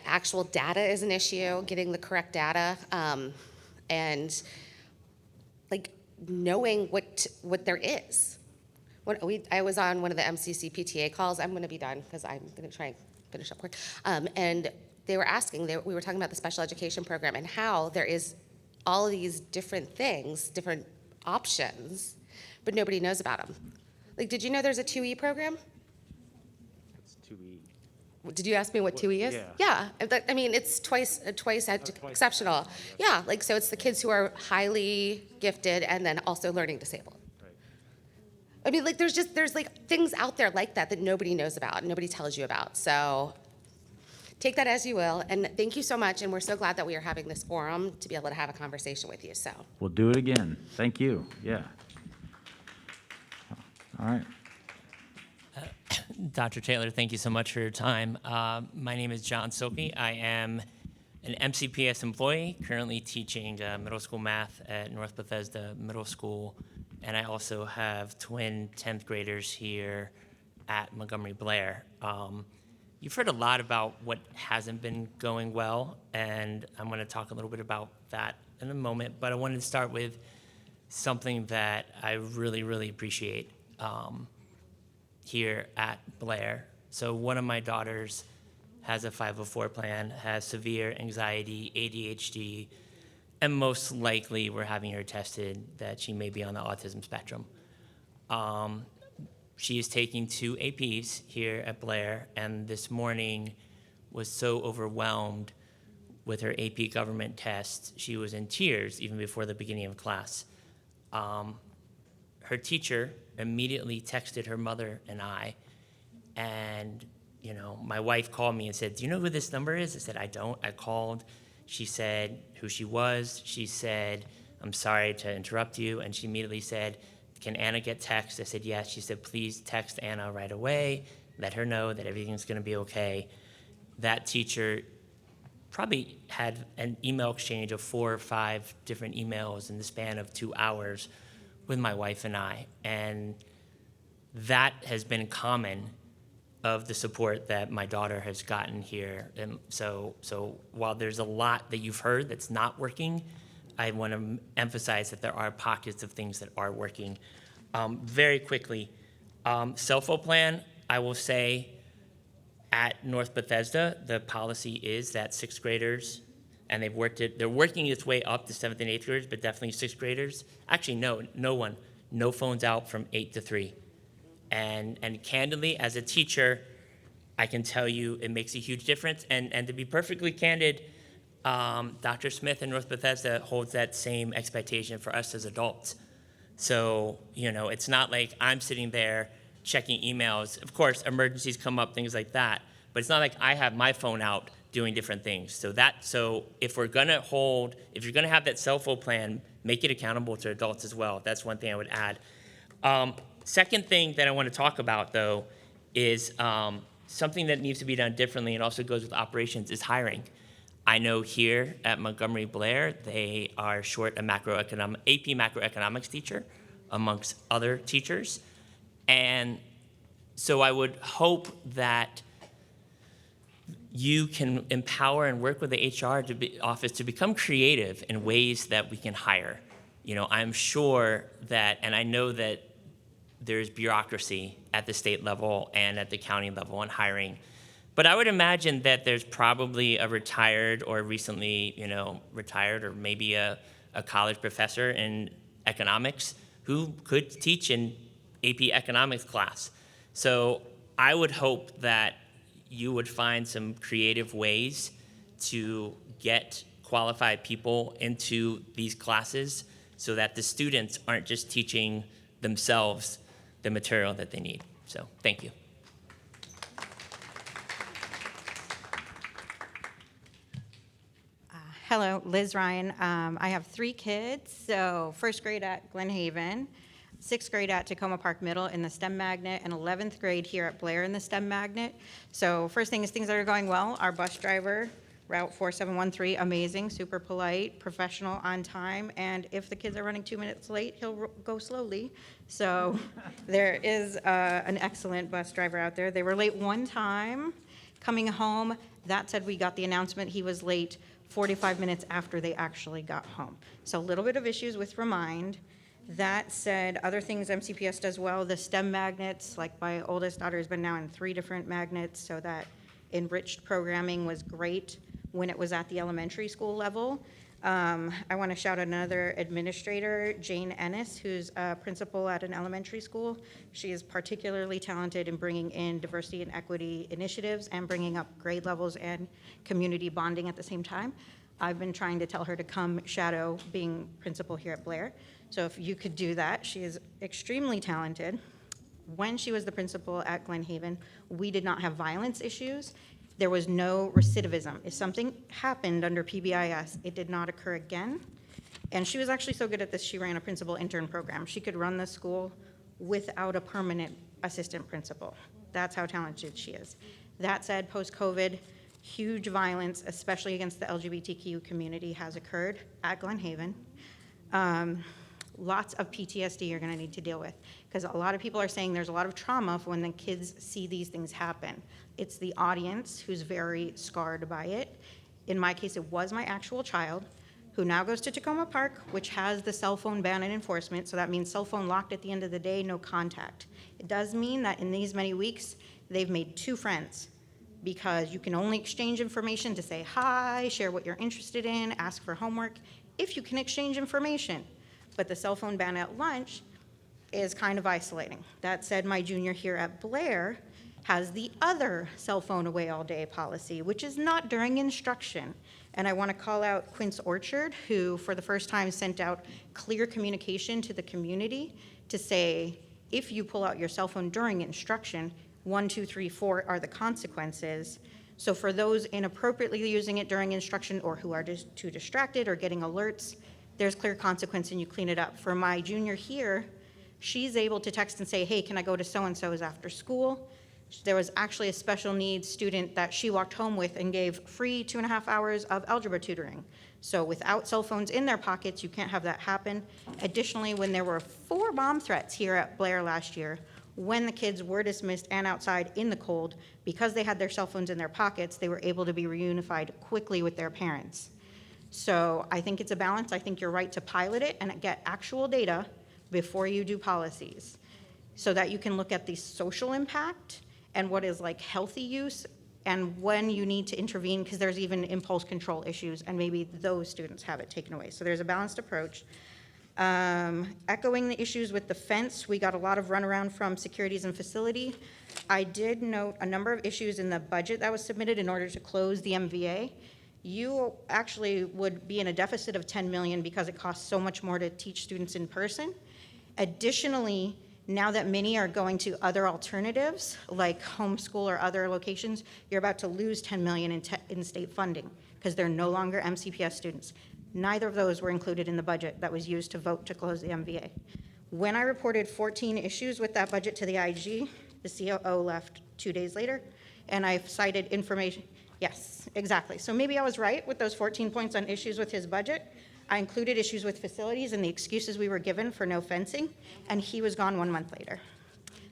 G: Actual data is an issue, getting the correct data, and knowing what there is. I was on one of the MCC PTA calls. I'm going to be done because I'm going to try and finish up quick. And they were asking, we were talking about the special education program and how there is all of these different things, different options, but nobody knows about them. Did you know there's a 2E program?
A: It's 2E.
G: Did you ask me what 2E is?
A: Yeah.
G: I mean, it's twice exceptional. Yeah, so it's the kids who are highly gifted and then also learning disabled.
A: Right.
G: I mean, there's things out there like that nobody knows about, nobody tells you about. So take that as you will, and thank you so much, and we're so glad that we are having this forum to be able to have a conversation with you, so.
A: We'll do it again. Thank you. Yeah. All right.
H: Dr. Taylor, thank you so much for your time. My name is John Soapy. I am an MCPS employee, currently teaching middle school math at North Bethesda Middle School, and I also have twin 10th graders here at Montgomery Blair. You've heard a lot about what hasn't been going well, and I'm going to talk a little bit about that in a moment, but I wanted to start with something that I really, really appreciate here at Blair. So one of my daughters has a 504 plan, has severe anxiety, ADHD, and most likely we're having her tested that she may be on the autism spectrum. She is taking 2 APs here at Blair, and this morning was so overwhelmed with her AP government test, she was in tears even before the beginning of class. Her teacher immediately texted her mother and I, and my wife called me and said, "Do you know who this number is?" I said, "I don't." I called. She said who she was. She said, "I'm sorry to interrupt you," and she immediately said, "Can Anna get text?" I said, "Yes." She said, "Please text Anna right away. Let her know that everything's going to be okay." That teacher probably had an email exchange of 4 or 5 different emails in the span of 2 hours with my wife and I. And that has been common of the support that my daughter has gotten here. And so while there's a lot that you've heard that's not working, I want to emphasize that there are pockets of things that are working. Very quickly, cell phone plan, I will say at North Bethesda, the policy is that 6th graders, and they're working its way up to 7th and 8th graders, but definitely 6th graders. Actually, no phones out from 8 to 3. And candidly, as a teacher, I can tell you it makes a huge difference. And to be perfectly candid, Dr. Smith in North Bethesda holds that same expectation for us as adults. So, it's not like I'm sitting there checking emails. Of course, emergencies come up, things like that. But it's not like I have my phone out doing different things. So if you're gonna have that cell phone plan, make it accountable to adults as well. That's one thing I would add. Second thing that I want to talk about, though, is something that needs to be done differently and also goes with operations is hiring. I know here at Montgomery Blair, they are short a AP macroeconomics teacher amongst other teachers. And so I would hope that you can empower and work with the HR office to become creative in ways that we can hire. I'm sure that, and I know that there's bureaucracy at the state level and at the county level on hiring. But I would imagine that there's probably a retired or recently, retired or maybe a college professor in economics who could teach an AP economics class. So I would hope that you would find some creative ways to get qualified people into these classes so that the students aren't just teaching themselves the material that they need. So thank you.
I: Hello, Liz Ryan. I have 3 kids. So first grade at Glen Haven, 6th grade at Tacoma Park Middle in the STEM Magnet, and 11th grade here at Blair in the STEM Magnet. So first thing is things that are going well. Our bus driver, Route 4713, amazing, super polite, professional, on time, and if the kids are running 2 minutes late, he'll go slowly. So there is an excellent bus driver out there. They were late one time coming home. That said, we got the announcement he was late 45 minutes after they actually got home. So a little bit of issues with Remind. That said, other things MCPS does well, the STEM magnets, like my oldest daughter has been now in 3 different magnets, so that enriched programming was great when it was at the elementary school level. I want to shout out another administrator, Jane Ennis, who's a principal at an elementary school. She is particularly talented in bringing in diversity and equity initiatives and bringing up grade levels and community bonding at the same time. I've been trying to tell her to come shadow being principal here at Blair. So if you could do that, she is extremely talented. When she was the principal at Glen Haven, we did not have violence issues. There was no recidivism. If something happened under PBIS, it did not occur again. And she was actually so good at this, she ran a principal intern program. She could run the school without a permanent assistant principal. That's how talented she is. That said, post-COVID, huge violence, especially against the LGBTQ community, has occurred at Glen Haven. Lots of PTSD you're going to need to deal with, because a lot of people are saying there's a lot of trauma when the kids see these things happen. It's the audience who's very scarred by it. In my case, it was my actual child, who now goes to Tacoma Park, which has the cell phone ban and enforcement, so that means cell phone locked at the end of the day, no contact. It does mean that in these many weeks, they've made 2 friends, because you can only exchange information to say hi, share what you're interested in, ask for homework, if you can exchange information. But the cell phone ban at lunch is kind of isolating. That said, my junior here at Blair has the other cell phone away all day policy, which is not during instruction. And I want to call out Quince Orchard, who for the first time sent out clear communication to the community to say, if you pull out your cell phone during instruction, 1, 2, 3, 4 are the consequences. So for those inappropriately using it during instruction or who are just too distracted or getting alerts, there's clear consequence and you clean it up. For my junior here, she's able to text and say, hey, can I go to so-and-so's after school? There was actually a special needs student that she walked home with and gave free 2.5 hours of algebra tutoring. So without cell phones in their pockets, you can't have that happen. Additionally, when there were 4 bomb threats here at Blair last year, when the kids were dismissed and outside in the cold, because they had their cell phones in their pockets, they were able to be reunified quickly with their parents. So I think it's a balance. I think you're right to pilot it and get actual data before you do policies, so that you can look at the social impact and what is like healthy use and when you need to intervene, because there's even impulse control issues and maybe those students have it taken away. So there's a balanced approach. Echoing the issues with the fence, we got a lot of runaround from securities and facility. I did note a number of issues in the budget that was submitted in order to close the MVA. You actually would be in a deficit of $10 million because it costs so much more to teach students in person. Additionally, Now that many are going to other alternatives, like homeschool or other locations, you're about to lose $10 million in state funding because they're no longer MCPS students. Neither of those were included in the budget that was used to vote to close the MVA. When I reported 14 issues with that budget to the IG, the COO left 2 days later, and I've cited information. Yes, exactly. So maybe I was right with those 14 points on issues with his budget. I included issues with facilities and the excuses we were given for no fencing, and he was gone 1 month later.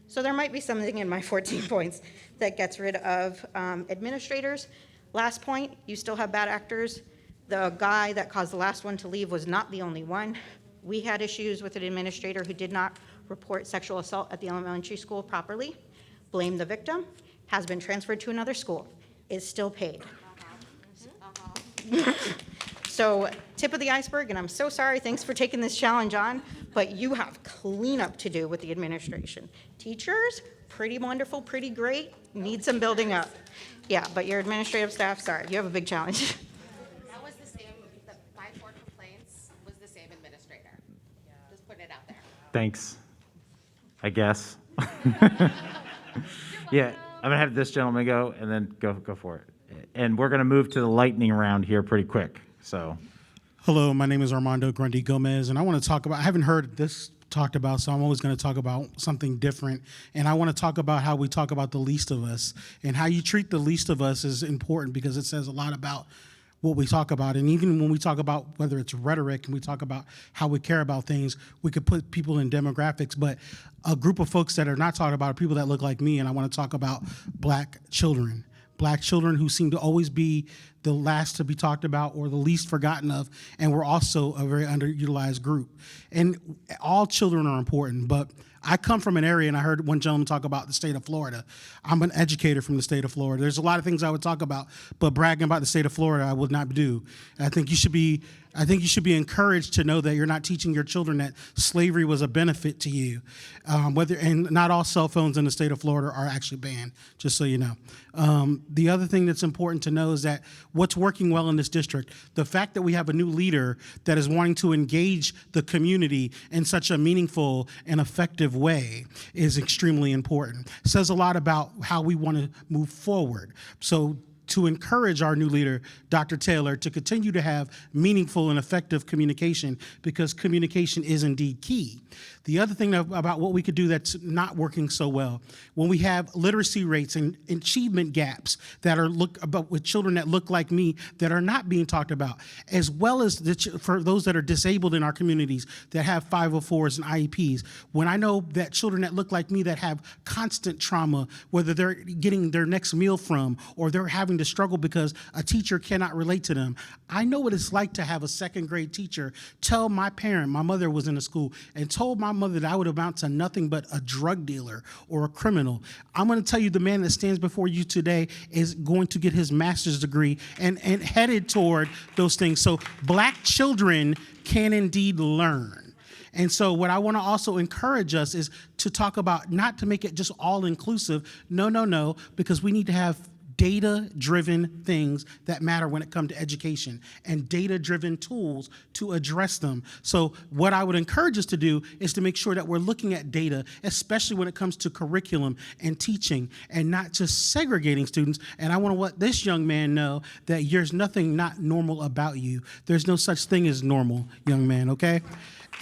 I: So there might be something in my 14 points that gets rid of administrators. Last point, you still have bad actors. The guy that caused the last one to leave was not the only one. We had issues with an administrator who did not report sexual assault at the elementary school properly, blamed the victim, has been transferred to another school, is still paid. So tip of the iceberg, and I'm so sorry, thanks for taking this challenge on, but you have cleanup to do with the administration. Teachers, pretty wonderful, pretty great, need some building up. Yeah, but your administrative staff, sorry, you have a big challenge.
G: That was the same, my 4 complaints was the same administrator. Just putting it out there.
A: Thanks, I guess. Yeah, I'm gonna have this gentleman go and then go for it. And we're gonna move to the lightning round here pretty quick, so.
J: Hello, my name is Armando Grundy Gomez, and I want to talk about, I haven't heard this talked about, so I'm always going to talk about something different. And I want to talk about how we talk about the least of us, and how you treat the least of us is important because it says a lot about what we talk about. And even when we talk about whether it's rhetoric and we talk about how we care about things, we could put people in demographics, but a group of folks that are not talked about are people that look like me, and I want to talk about Black children who seem to always be the last to be talked about or the least forgotten of, and we're also a very underutilized group. And all children are important, but I come from an area, and I heard one gentleman talk about the state of Florida. I'm an educator from the state of Florida. There's a lot of things I would talk about, but bragging about the state of Florida, I would not do. And I think you should be encouraged to know that you're not teaching your children that slavery was a benefit to you. And not all cell phones in the state of Florida are actually banned, just so you know. The other thing that's important to know is that what's working well in this district, the fact that we have a new leader that is wanting to engage the community in such a meaningful and effective way is extremely important. It says a lot about how we want to move forward. So to encourage our new leader, Dr. Taylor, to continue to have meaningful and effective communication, because communication is indeed key. The other thing about what we could do that's not working so well, when we have literacy rates and achievement gaps that are with children that look like me that are not being talked about, as well as for those that are disabled in our communities that have 504s and IEPs, when I know that children that look like me that have constant trauma, whether they're getting their next meal from or they're having to struggle because a teacher cannot relate to them, I know what it's like to have a second grade teacher tell my parent, my mother was in the school, and told my mother that I would amount to nothing but a drug dealer or a criminal. I'm going to tell you the man that stands before you today is going to get his master's degree and headed toward those things. So Black children can indeed learn. And so what I want to also encourage us is to talk about, not to make it just all inclusive, no, because we need to have data-driven things that matter when it comes to education and data-driven tools to address them. So what I would encourage us to do is to make sure that we're looking at data, especially when it comes to curriculum and teaching, and not just segregating students. And I want to let this young man know that there's nothing not normal about you. There's no such thing as normal, young man, okay?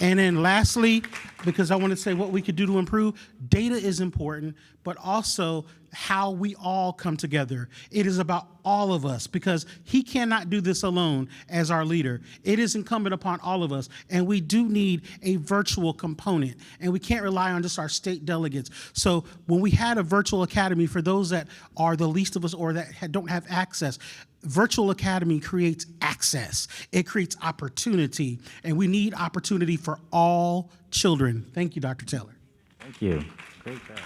J: And then lastly, because I want to say what we could do to improve, data is important, but also how we all come together. It is about all of us, because he cannot do this alone as our leader. It is incumbent upon all of us, and we do need a virtual component, and we can't rely on just our state delegates. So when we had a virtual academy for those that are the least of us or that don't have access, Virtual Academy creates access. It creates opportunity, and we need opportunity for all children. Thank you, Dr. Taylor.
A: Thank you. Great job.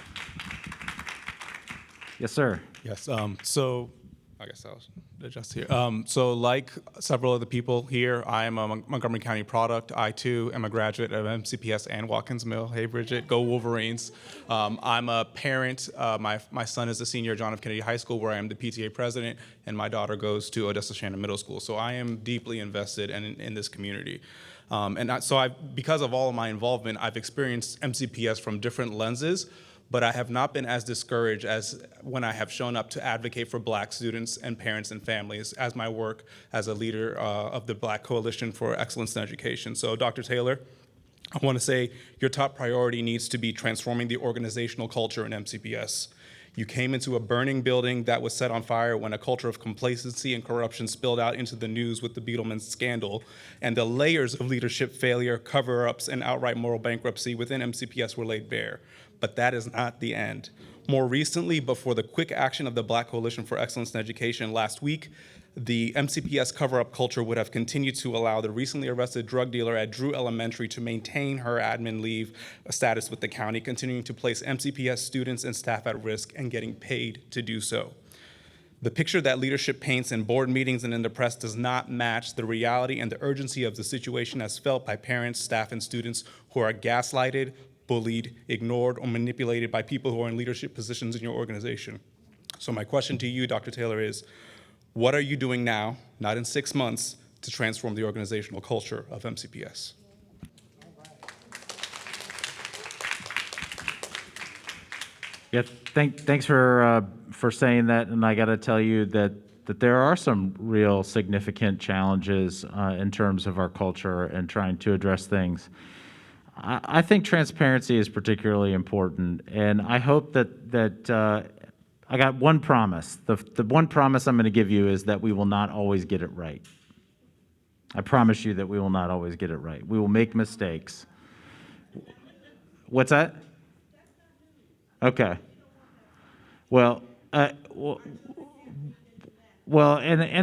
A: Yes, sir.
K: Yes, so I guess I'll adjust here. So like several of the people here, I am a Montgomery County product. I too am a graduate of MCPS and Watkins Mill. Hey, Bridget, go Wolverines. I'm a parent. My son is a senior at John F. Kennedy High School, where I am the PTA president, and my daughter goes to Odessa Shannon Middle School. So I am deeply invested in this community. Because of all of my involvement, I've experienced MCPS from different lenses, but I have not been as discouraged as when I have shown up to advocate for Black students and parents and families as my work as a leader of the Black Coalition for Excellence in Education. So Dr. Taylor, I want to say your top priority needs to be transforming the organizational culture in MCPS. You came into a burning building that was set on fire when a culture of complacency and corruption spilled out into the news with the Beetleman scandal, and the layers of leadership failure, cover-ups, and outright moral bankruptcy within MCPS were laid bare. But that is not the end. More recently, before the quick action of the Black Coalition for Excellence in Education last week, the MCPS cover-up culture would have continued to allow the recently arrested drug dealer at Drew Elementary to maintain her admin leave status with the county, continuing to place MCPS students and staff at risk and getting paid to do so. The picture that leadership paints in board meetings and in the press does not match the reality and the urgency of the situation as felt by parents, staff, and students who are gaslighted, bullied, ignored, or manipulated by people who are in leadership positions in your organization. So my question to you, Dr. Taylor, is, what are you doing now, not in 6 months, to transform the organizational culture of MCPS?
A: Yeah, thanks for saying that, and I got to tell you that there are some real significant challenges in terms of our culture and trying to address things. I think transparency is particularly important, and I hope that I got one promise. The one promise I'm going to give you is that we will not always get it right. I promise you that we will not always get it right. We will make mistakes. What's that? Okay. Well, and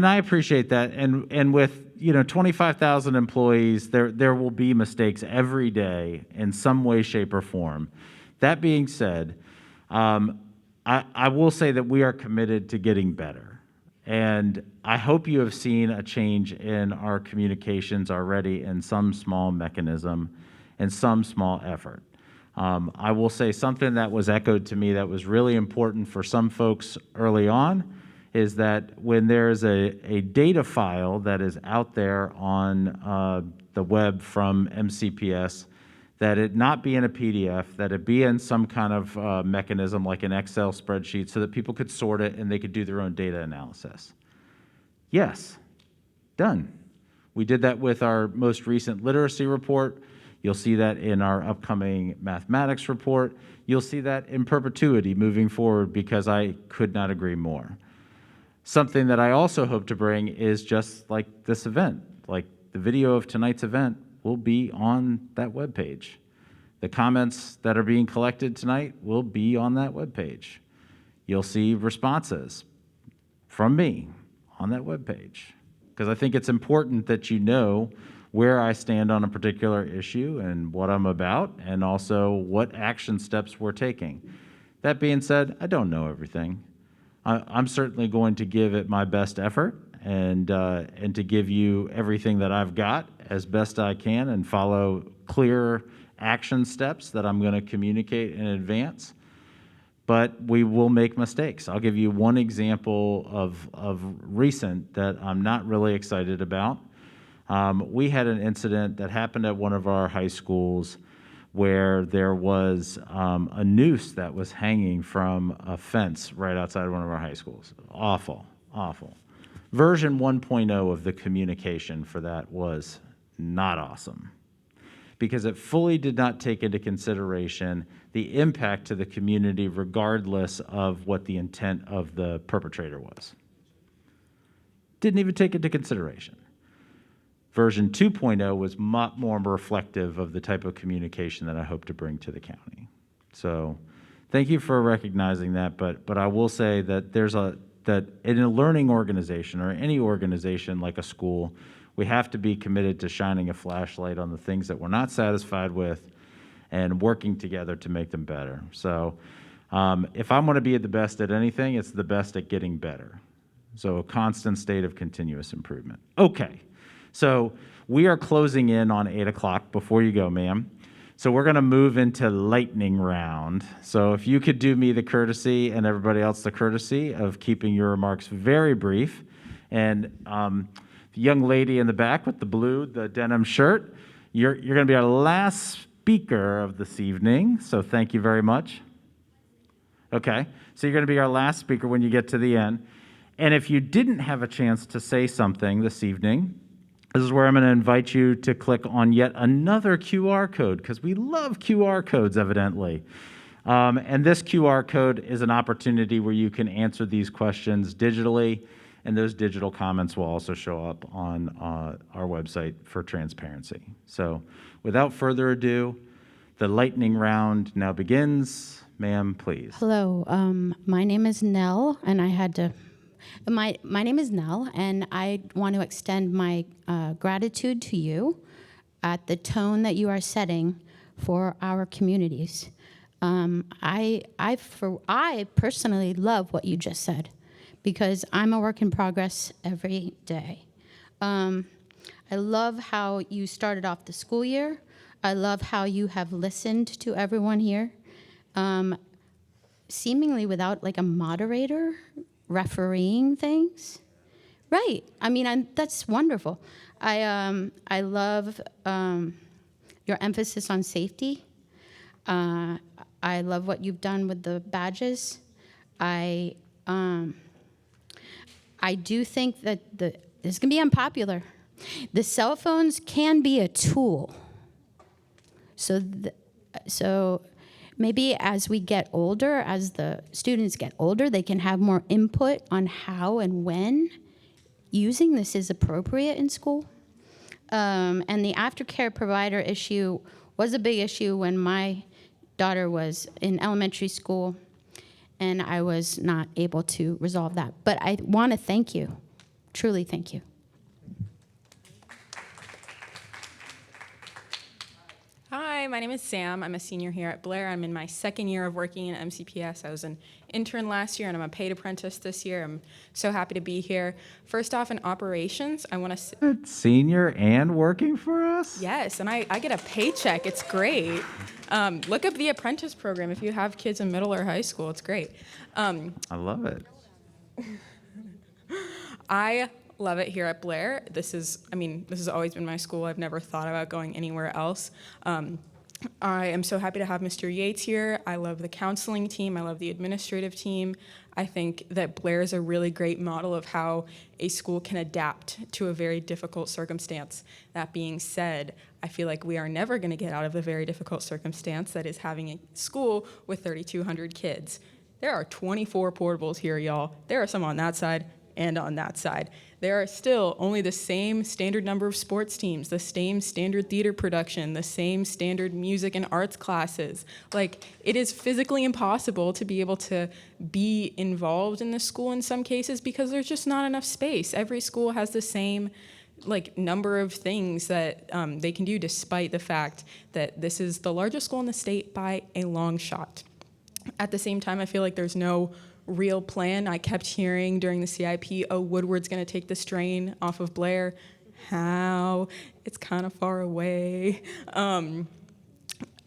A: I appreciate that. And with 25,000 employees, there will be mistakes every day in some way, shape, or form. That being said, I will say that we are committed to getting better. And I hope you have seen a change in our communications already in some small mechanism and some small effort. I will say something that was echoed to me that was really important for some folks early on is that when there's a data file that is out there on the web from MCPS, that it not be in a PDF, that it be in some kind of mechanism like an Excel spreadsheet so that people could sort it and they could do their own data analysis. Yes, done. We did that with our most recent literacy report. You'll see that in our upcoming mathematics report. You'll see that in perpetuity moving forward because I could not agree more. Something that I also hope to bring is just like this event, like the video of tonight's event will be on that webpage. The comments that are being collected tonight will be on that webpage. You'll see responses from me on that webpage, because I think it's important that you know where I stand on a particular issue and what I'm about, and also what action steps we're taking. That being said, I don't know everything. I'm certainly going to give it my best effort and to give you everything that I've got as best I can and follow clear action steps that I'm going to communicate in advance. But we will make mistakes. I'll give you one example of recent that I'm not really excited about. We had an incident that happened at one of our high schools where there was a noose that was hanging from a fence right outside one of our high schools. Awful, awful. Version 1.0 of the communication for that was not awesome because it fully did not take into consideration the impact to the community regardless of what the intent of the perpetrator was. Didn't even take into consideration. Version 2.0 was much more reflective of the type of communication that I hope to bring to the county. So thank you for recognizing that, but I will say that that in a learning organization or any organization like a school, we have to be committed to shining a flashlight on the things that we're not satisfied with and working together to make them better. So if I'm going to be the best at anything, it's the best at getting better. So a constant state of continuous improvement. Okay. So we are closing in on 8 o'clock before you go, ma'am. So we're going to move into lightning round. So if you could do me the courtesy and everybody else the courtesy of keeping your remarks very brief. And the young lady in the back with the denim shirt, You're going to be our last speaker of this evening, so thank you very much. Okay, so you're going to be our last speaker when you get to the end. And if you didn't have a chance to say something this evening, this is where I'm going to invite you to click on yet another QR code, because we love QR codes, evidently. And this QR code is an opportunity where you can answer these questions digitally, and those digital comments will also show up on our website for transparency. So without further ado, the lightning round now begins. Ma'am, please.
L: Hello, my name is Nell, and my name is Nell, and I want to extend my gratitude to you at the tone that you are setting for our communities. I personally love what you just said, because I'm a work in progress every day. I love how you started off the school year. I love how you have listened to everyone here, seemingly without like a moderator refereeing things. Right. I mean, that's wonderful. I love your emphasis on safety. I love what you've done with the badges. I do think that this can be unpopular. The cell phones can be a tool. So maybe as we get older, as the students get older, they can have more input on how and when using this is appropriate in school. And the aftercare provider issue was a big issue when my daughter was in elementary school, and I was not able to resolve that. But I want to thank you, truly thank you.
M: Hi, my name is Sam. I'm a senior here at Blair. I'm in my second year of working in MCPS. I was an intern last year, and I'm a paid apprentice this year. I'm so happy to be here. First off, in operations, I want to...
A: Senior and working for us?
M: Yes, and I get a paycheck. It's great. Look up the apprentice program if you have kids in middle or high school. It's great.
A: I love it.
M: I love it here at Blair. This has always been my school. I've never thought about going anywhere else. I am so happy to have Mr. Yates here. I love the counseling team. I love the administrative team. I think that Blair is a really great model of how a school can adapt to a very difficult circumstance. That being said, I feel like we are never going to get out of the very difficult circumstance that is having a school with 3,200 kids. There are 24 portables here, y'all. There are some on that side and on that side. There are still only the same standard number of sports teams, the same standard theater production, the same standard music and arts classes. Like, it is physically impossible to be able to be involved in the school in some cases because there's just not enough space. Every school has the same number of things that they can do, despite the fact that this is the largest school in the state by a long shot. At the same time, I feel like there's no real plan. I kept hearing during the CIP, oh, Woodward's going to take the strain off of Blair. How? It's kind of far away.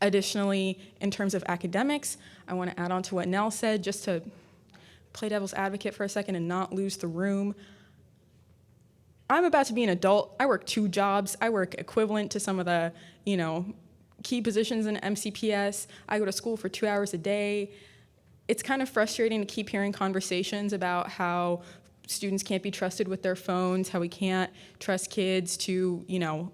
M: Additionally, in terms of academics, I want to add on to what Nell said, just to play devil's advocate for a second and not lose the room. I'm about to be an adult. I work 2 jobs. I work equivalent to some of the, key positions in MCPS. I go to school for 2 hours a day. It's kind of frustrating to keep hearing conversations about how students can't be trusted with their phones, how we can't trust kids to,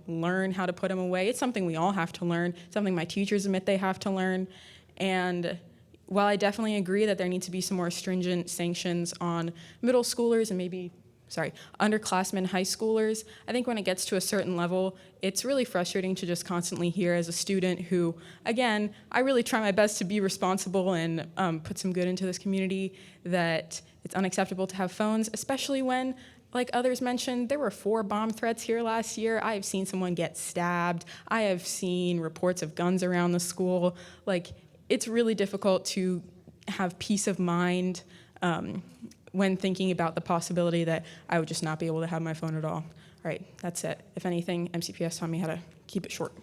M: learn how to put them away. It's something we all have to learn, something my teachers admit they have to learn. And while I definitely agree that there needs to be some more stringent sanctions on middle schoolers and maybe underclassmen high schoolers, I think when it gets to a certain level, it's really frustrating to just constantly hear as a student who, again, I really try my best to be responsible and put some good into this community, that it's unacceptable to have phones, especially when, like others mentioned, there were 4 bomb threats here last year. I have seen someone get stabbed. I have seen reports of guns around the school. It's really difficult to have peace of mind when thinking about the possibility that I would just not be able to have my phone at all. All right, that's it. If anything, MCPS taught me how to keep it short.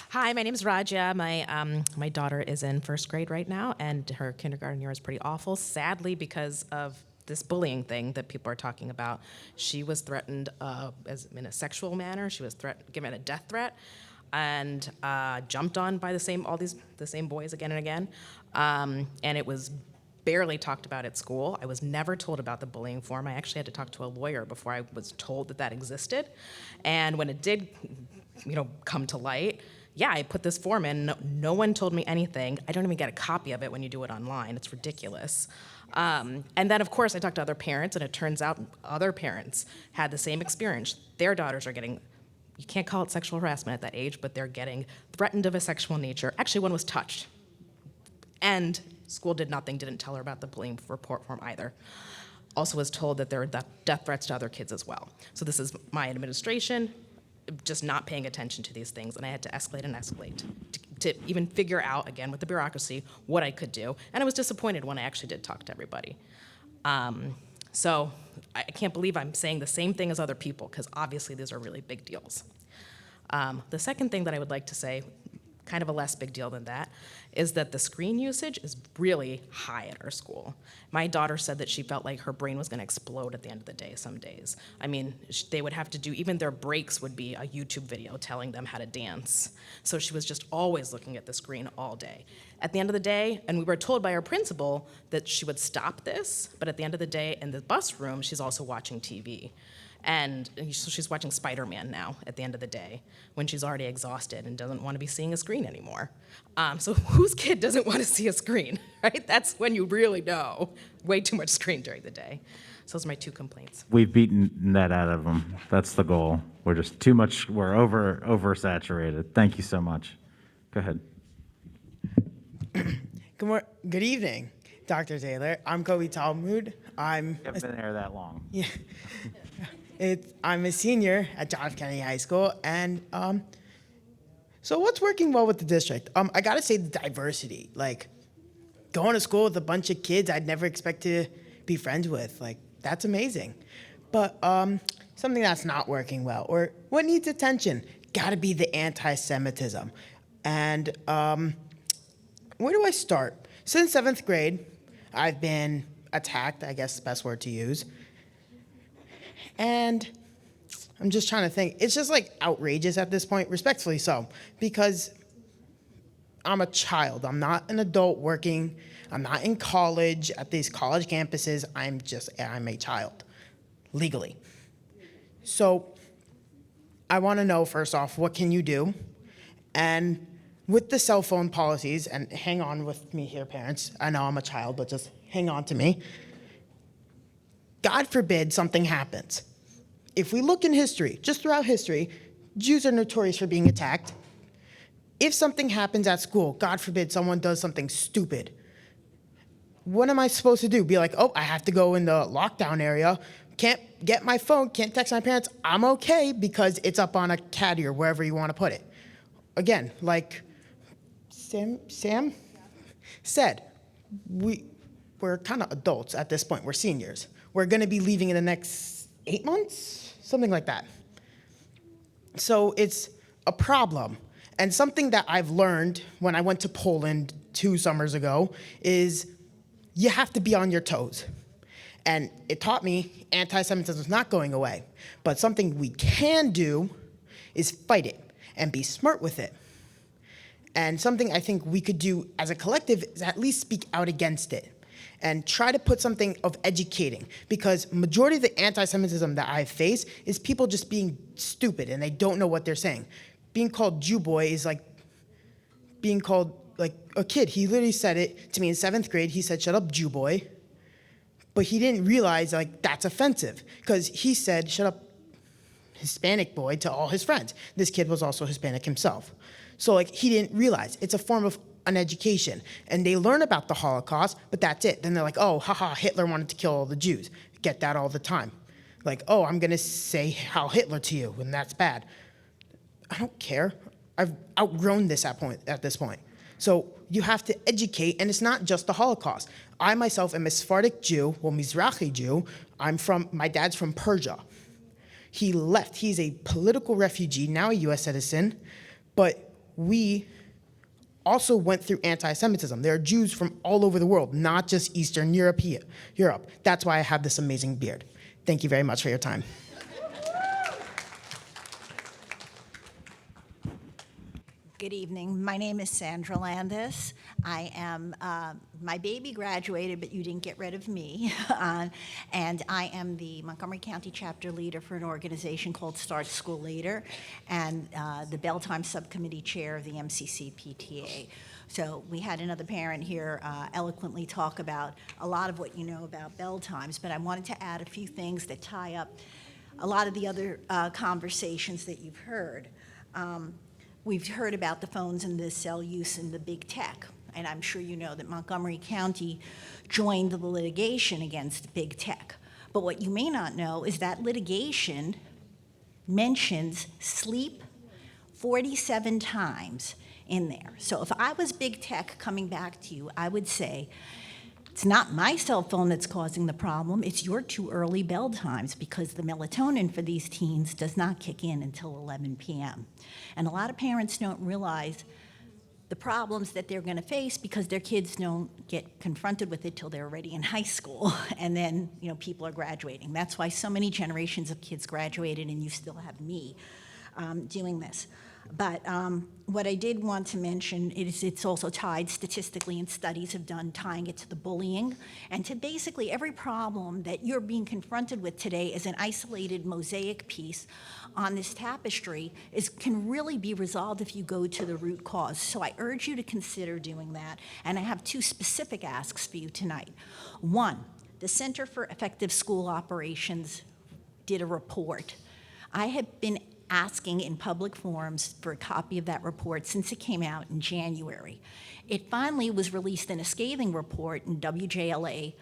N: Hi, my name is Raja. My daughter is in 1st grade right now, and her kindergarten year is pretty awful. Sadly, because of this bullying thing that people are talking about. She was threatened as in a sexual manner. She was given a death threat, and jumped on by the same boys again and again. And it was barely talked about at school. I was never told about the bullying form. I actually had to talk to a lawyer before I was told that existed. And when it did, come to light, yeah, I put this form in. No one told me anything. I don't even get a copy of it when you do it online. It's ridiculous. And then, of course, I talked to other parents, and it turns out other parents had the same experience. Their daughters are getting, you can't call it sexual harassment at that age, but they're getting threatened of a sexual nature. Actually, one was touched. And school did nothing, didn't tell her about the bullying report form either. Also was told that there were death threats to other kids as well. So this is my administration just not paying attention to these things, and I had to escalate and escalate to even figure out, again, with the bureaucracy, what I could do. And I was disappointed when I actually did talk to everybody. So I can't believe I'm saying the same thing as other people, because obviously these are really big deals. The second thing that I would like to say, kind of a less big deal than that, is that the screen usage is really high at our school. My daughter said that she felt like her brain was going to explode at the end of the day some days. I mean, they would have to do, even their breaks would be a YouTube video telling them how to dance. So she was just always looking at the screen all day. At the end of the day, and we were told by our principal that she would stop this, but at the end of the day, in the bus room, she's also watching TV. And so she's watching Spider-Man now at the end of the day when she's already exhausted and doesn't want to be seeing a screen anymore. So whose kid doesn't want to see a screen, right? That's when you really know way too much screen during the day. So those are my two complaints.
A: We've beaten that out of them. That's the goal. We're just too much, we're oversaturated. Thank you so much. Go ahead.
O: Good evening, Dr. Taylor. I'm Kobe Talmud.
A: You haven't been there that long.
O: Yeah. I'm a senior at John F. Kennedy High School, and so what's working well with the district? I gotta say the diversity. Like, going to school with a bunch of kids I'd never expect to be friends with. Like, that's amazing. But something that's not working well, or what needs attention, gotta be the anti-Semitism. And where do I start? Since 7th grade, I've been attacked, I guess the best word to use. And I'm just trying to think. It's just like outrageous at this point, respectfully so, because I'm a child. I'm not an adult working. I'm not in college at these college campuses. I'm a child, legally. So I want to know, first off, what can you do? And with the cell phone policies, and hang on with me here, parents. I know I'm a child, but just hang on to me. God forbid something happens. If we look in history, just throughout history, Jews are notorious for being attacked. If something happens at school, God forbid someone does something stupid, what am I supposed to do? Be like, oh, I have to go in the lockdown area, can't get my phone, can't text my parents. I'm okay because it's up on a caddy or wherever you want to put it. Again, like Sam said, we're kind of adults at this point. We're seniors. We're going to be leaving in the next 8 months, something like that. So it's a problem. And something that I've learned when I went to Poland 2 summers ago is you have to be on your toes. And it taught me anti-Semitism is not going away. But something we can do is fight it and be smart with it. And something I think we could do as a collective is at least speak out against it and try to put something of educating, because majority of the anti-Semitism that I face is people just being stupid and they don't know what they're saying. Being called Jew boy is like being called like a kid. He literally said it to me in 7th grade. He said, "Shut up, Jew boy." But he didn't realize like that's offensive, because he said, "Shut up, Hispanic boy," to all his friends. This kid was also Hispanic himself. So like he didn't realize it's a form of an education, and they learn about the Holocaust, but that's it. Then they're like, oh, haha, Hitler wanted to kill all the Jews. Get that all the time. Like, oh, I'm gonna say Heil Hitler to you, and that's bad. I don't care. I've outgrown this at this point. So you have to educate, and it's not just the Holocaust. I myself am a Sephardic Jew, well, Mizrahi Jew. My dad's from Persia. He left. He's a political refugee, now a U.S. citizen, but we also went through anti-Semitism. There are Jews from all over the world, not just Eastern Europe. That's why I have this amazing beard. Thank you very much for your time.
P: Good evening. My name is Sandra Landis. I am, my baby graduated, but you didn't get rid of me. And I am the Montgomery County chapter leader for an organization called Start School Later, and the Bell Time Subcommittee chair of the MCC-PTA. So we had another parent here eloquently talk about a lot of what you know about bell times, but I wanted to add a few things that tie up a lot of the other conversations that you've heard. We've heard about the phones and the cell use and the big tech, and I'm sure you know that Montgomery County joined the litigation against big tech. But what you may not know is that litigation mentions sleep 47 times in there. So if I was big tech coming back to you, I would say, it's not my cell phone that's causing the problem, it's your too early bell times, because the melatonin for these teens does not kick in until 11 p.m. And a lot of parents don't realize the problems that they're gonna face because their kids don't get confronted with it till they're already in high school, and then people are graduating. That's why so many generations of kids graduated and you still have me doing this. But what I did want to mention is it's also tied statistically, and studies have done tying it to the bullying, and to basically every problem that you're being confronted with today as an isolated mosaic piece on this tapestry can really be resolved if you go to the root cause. So I urge you to consider doing that, and I have two specific asks for you tonight. One, the Center for Effective School Operations did a report. I have been asking in public forums for a copy of that report since it came out in January. It finally was released in a scathing report in WJLA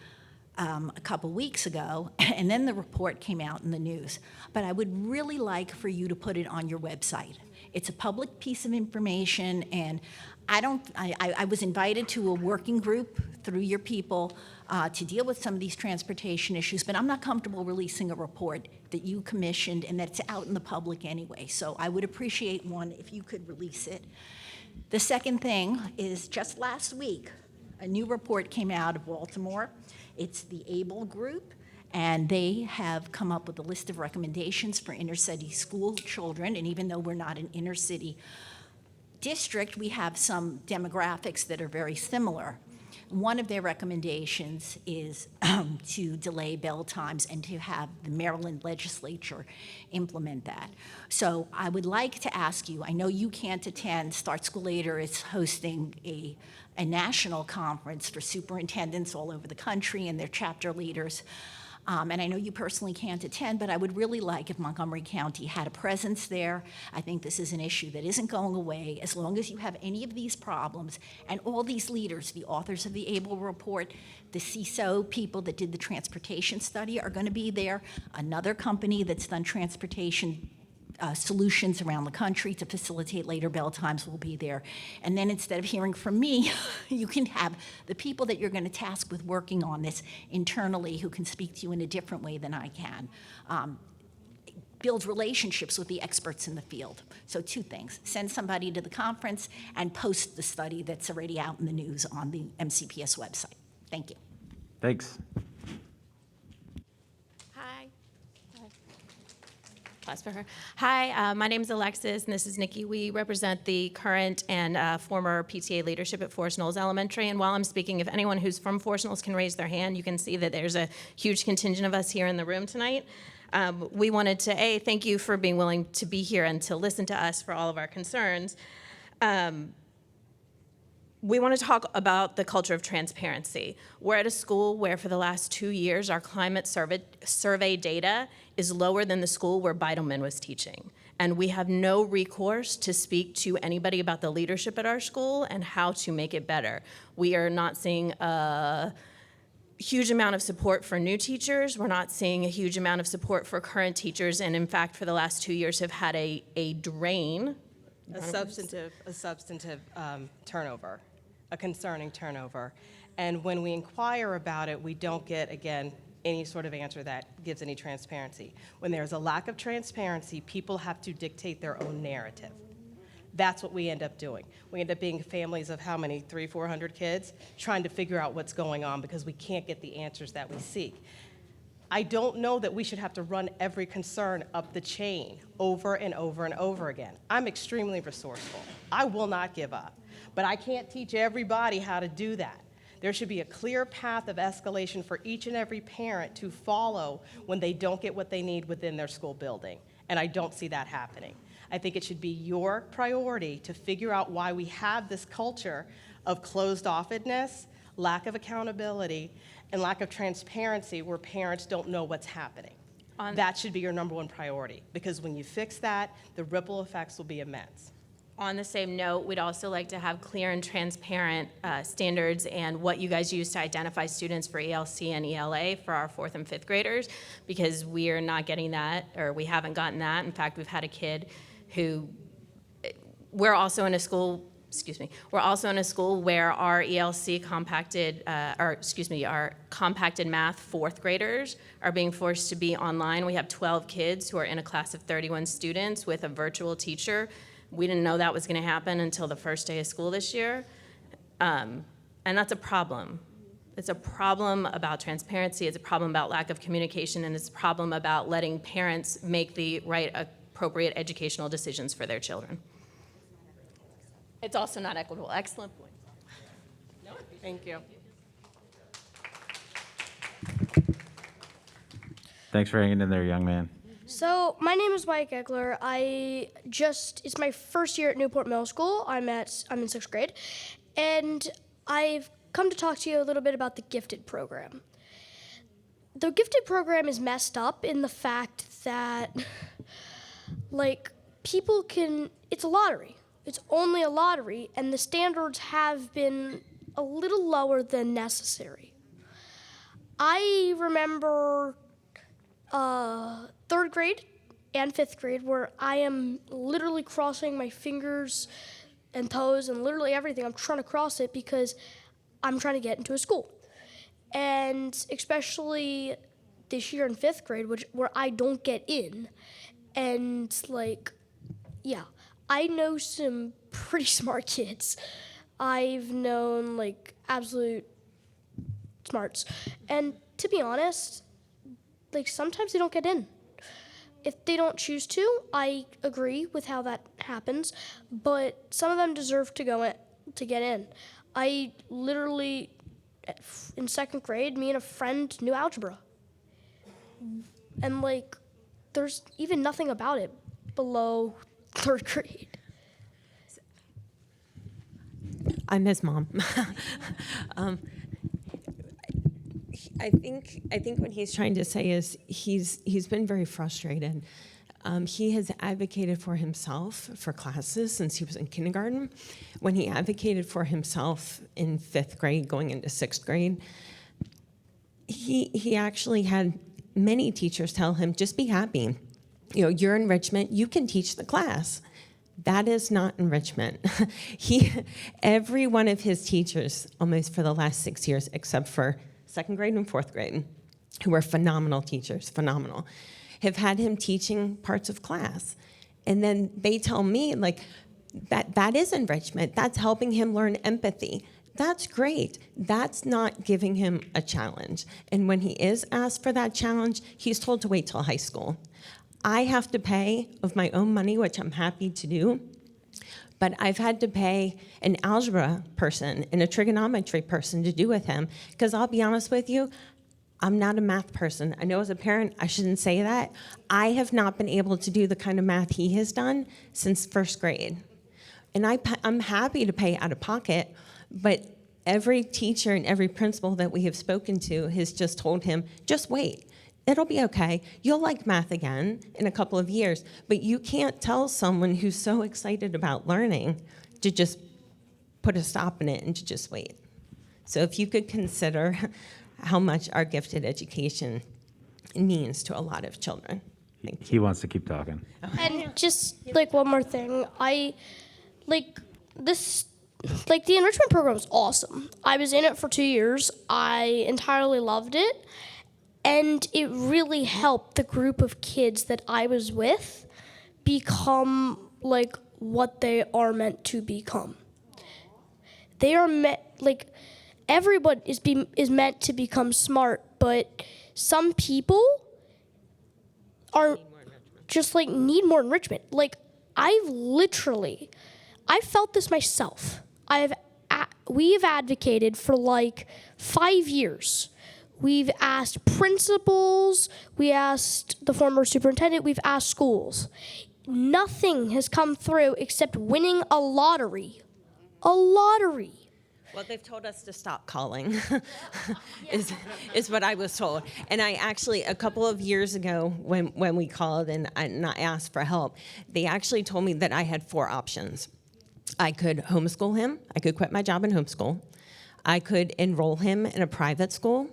P: a couple weeks ago, and then the report came out in the news. But I would really like for you to put it on your website. It's a public piece of information, and I was invited to a working group through your people to deal with some of these transportation issues, but I'm not comfortable releasing a report that you commissioned and that's out in the public anyway. So I would appreciate, one, if you could release it. The second thing is, just last week, a new report came out of Baltimore. It's the ABLE group, and they have come up with a list of recommendations for inner city school children, and even though we're not an inner city district, we have some demographics that are very similar. One of their recommendations is to delay bell times and to have the Maryland legislature implement that. So I would like to ask you, I know you can't attend, Start School Later is hosting a national conference for superintendents all over the country and their chapter leaders. And I know you personally can't attend, but I would really like if Montgomery County had a presence there. I think this is an issue that isn't going away as long as you have any of these problems. And all these leaders, the authors of the ABLE report, the CISO people that did the transportation study are going to be there. Another company that's done transportation solutions around the country to facilitate later bell times will be there. And then instead of hearing from me, you can have the people that you're going to task with working on this internally who can speak to you in a different way than I can. Build relationships with the experts in the field. So two things: send somebody to the conference and post the study that's already out in the news on the MCPS website. Thank you.
A: Thanks.
Q: For her. Hi, my name is Alexis, and this is Nikki. We represent the current and former PTA leadership at Forest Knolls Elementary. And while I'm speaking, if anyone who's from Forest Knolls can raise their hand, you can see that there's a huge contingent of us here in the room tonight. We wanted to, thank you for being willing to be here and to listen to us for all of our concerns. We want to talk about the culture of transparency. We're at a school where for the last 2 years, our climate survey data is lower than the school where Beidelman was teaching. And we have no recourse to speak to anybody about the leadership at our school and how to make it better. We are not seeing a huge amount of support for new teachers. We're not seeing a huge amount of support for current teachers. And in fact, for the last 2 years have had a drain.
R: A substantive turnover, a concerning turnover. And when we inquire about it, we don't get, again, any sort of answer that gives any transparency. When there's a lack of transparency, people have to dictate their own narrative. That's what we end up doing. We end up being families of how many, 300, 400 kids, trying to figure out what's going on because we can't get the answers that we seek. I don't know that we should have to run every concern up the chain over and over and over again. I'm extremely resourceful. I will not give up, but I can't teach everybody how to do that. There should be a clear path of escalation for each and every parent to follow when they don't get what they need within their school building, and I don't see that happening. I think it should be your priority to figure out why we have this culture of closed-offedness, lack of accountability, and lack of transparency where parents don't know what's happening. That should be your number one priority, because when you fix that, the ripple effects will be immense.
Q: On the same note, we'd also like to have clear and transparent standards and what you guys use to identify students for ELC and ELA for our 4th and 5th graders, because we are not getting that, or we haven't gotten that. In fact, we've had a kid who, we're also in a school where our ELC compacted, our compacted math 4th graders are being forced to be online. We have 12 kids who are in a class of 31 students with a virtual teacher. We didn't know that was going to happen until the first day of school this year. And that's a problem. It's a problem about transparency, it's a problem about lack of communication, and it's a problem about letting parents make the right, appropriate educational decisions for their children. It's also not equitable. Excellent point.
R: Thank you.
A: Thanks for hanging in there, young man.
S: So, my name is Mike Eckler. It's my first year at Newport Middle School. I'm in 6th grade. And I've come to talk to you a little bit about the gifted program. The gifted program is messed up in the fact that, it's a lottery. It's only a lottery, and the standards have been a little lower than necessary. I remember 3rd grade and 5th grade where I am literally crossing my fingers and toes and literally everything. I'm trying to cross it because I'm trying to get into a school. And especially this year in 5th grade, where I don't get in. And I know some pretty smart kids. I've known absolute smarts. And to be honest, sometimes they don't get in. If they don't choose to, I agree with how that happens, but some of them deserve to get in. I literally, in 2nd grade, me and a friend knew algebra. And there's even nothing about it below 3rd grade.
T: I'm his mom. I think what he's trying to say is he's been very frustrated. He has advocated for himself for classes since he was in kindergarten. When he advocated for himself in 5th grade, going into 6th grade, he actually had many teachers tell him, just be happy. You're enrichment, you can teach the class. That is not enrichment. Every one of his teachers, almost for the last 6 years, except for 2nd grade and 4th grade, who are phenomenal teachers, phenomenal, have had him teaching parts of class. And then they tell me, that is enrichment. That's helping him learn empathy. That's great. That's not giving him a challenge. And when he is asked for that challenge, he's told to wait till high school. I have to pay of my own money, which I'm happy to do, but I've had to pay an algebra person and a trigonometry person to do with him, because I'll be honest with you, I'm not a math person. I know as a parent, I shouldn't say that. I have not been able to do the kind of math he has done since 1st grade. And I'm happy to pay out of pocket, but every teacher and every principal that we have spoken to has just told him, just wait. It'll be okay. You'll like math again in a couple of years, but you can't tell someone who's so excited about learning to just put a stop in it and to just wait. So if you could consider how much our gifted education means to a lot of children.
A: He wants to keep talking.
S: And just one more thing, the enrichment program is awesome. I was in it for 2 years. I entirely loved it. And it really helped the group of kids that I was with become what they are meant to become. They are meant, like, everyone is meant to become smart, but some people are just like need more enrichment. Like, I felt this myself. We've advocated for like 5 years. We've asked principals, we asked the former superintendent, we've asked schools. Nothing has come through except winning a lottery. A lottery.
T: Well, they've told us to stop calling, is what I was told. And I actually, a couple of years ago, when we called and I asked for help, they actually told me that I had 4 options. I could homeschool him. I could quit my job and homeschool. I could enroll him in a private school.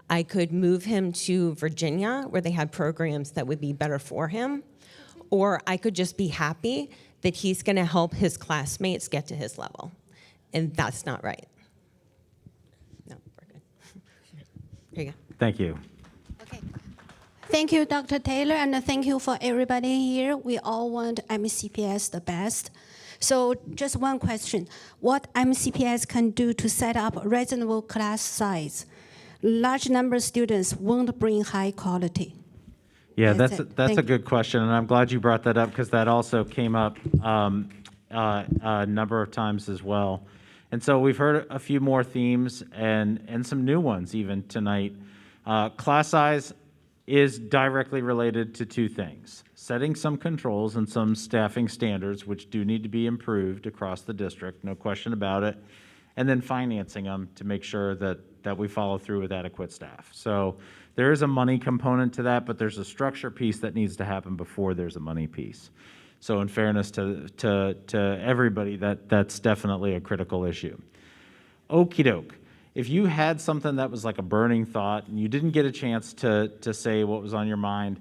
T: I could move him to Virginia, where they had programs that would be better for him. Or I could just be happy that he's going to help his classmates get to his level. And that's not right. No, we're good. Here you go.
A: Thank you.
U: Thank you, Dr. Taylor, and thank you for everybody here. We all want MCPS the best. So just one question. What MCPS can do to set up a reasonable class size? Large number of students won't bring high quality.
A: Yeah, that's a good question, and I'm glad you brought that up because that also came up a number of times as well. And so we've heard a few more themes and some new ones even tonight. Class size is directly related to 2 things: setting some controls and some staffing standards, which do need to be improved across the district, no question about it, and then financing them to make sure that we follow through with adequate staff. So there is a money component to that, but there's a structure piece that needs to happen before there's a money piece. So in fairness to everybody, that's definitely a critical issue. Okie doke. If you had something that was like a burning thought and you didn't get a chance to say what was on your mind,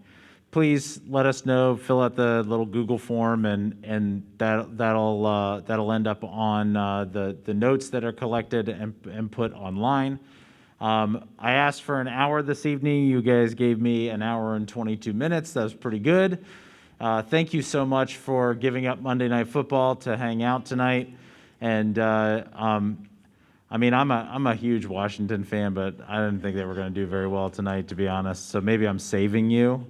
A: please let us know. Fill out the little Google form, and that'll end up on the notes that are collected and put online. I asked for an hour this evening. You guys gave me an hour and 22 minutes. That was pretty good. Thank you so much for giving up Monday Night Football to hang out tonight. And I mean, I'm a huge Washington fan, but I didn't think they were going to do very well tonight, to be honest. So maybe I'm saving you.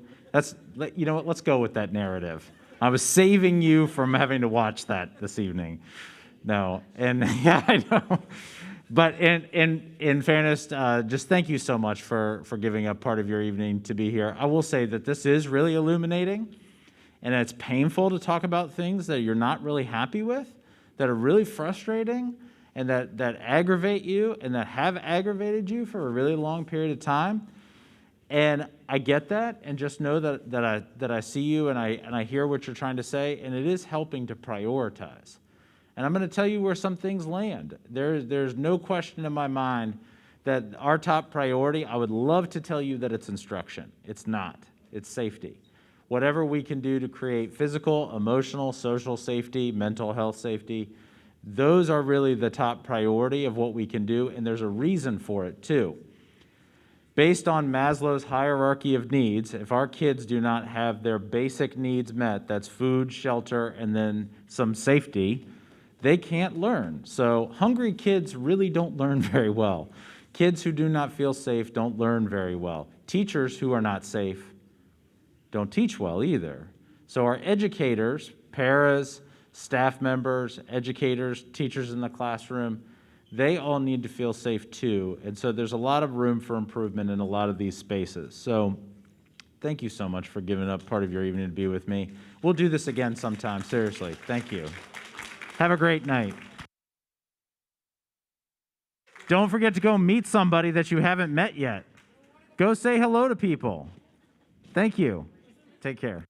A: You know what? Let's go with that narrative. I was saving you from having to watch that this evening. No, and yeah, I know. But in fairness, just thank you so much for giving up part of your evening to be here. I will say that this is really illuminating, and it's painful to talk about things that you're not really happy with, that are really frustrating, and that aggravate you, and that have aggravated you for a really long period of time. And I get that, and just know that I see you and I hear what you're trying to say, and it is helping to prioritize. And I'm going to tell you where some things land. There's no question in my mind that our top priority, I would love to tell you that it's instruction. It's not. It's safety. Whatever we can do to create physical, emotional, social safety, mental health safety, those are really the top priority of what we can do, and there's a reason for it too. Based on Maslow's hierarchy of needs, if our kids do not have their basic needs met, that's food, shelter, and then some safety, they can't learn. So hungry kids really don't learn very well. Kids who do not feel safe don't learn very well. Teachers who are not safe don't teach well either. So our educators, paras, staff members, educators, teachers in the classroom, they all need to feel safe too. And so there's a lot of room for improvement in a lot of these spaces. So thank you so much for giving up part of your evening to be with me. We'll do this again sometime, seriously. Thank you. Have a great night. Don't forget to go meet somebody that you haven't met yet. Go say hello to people. Thank you. Take care.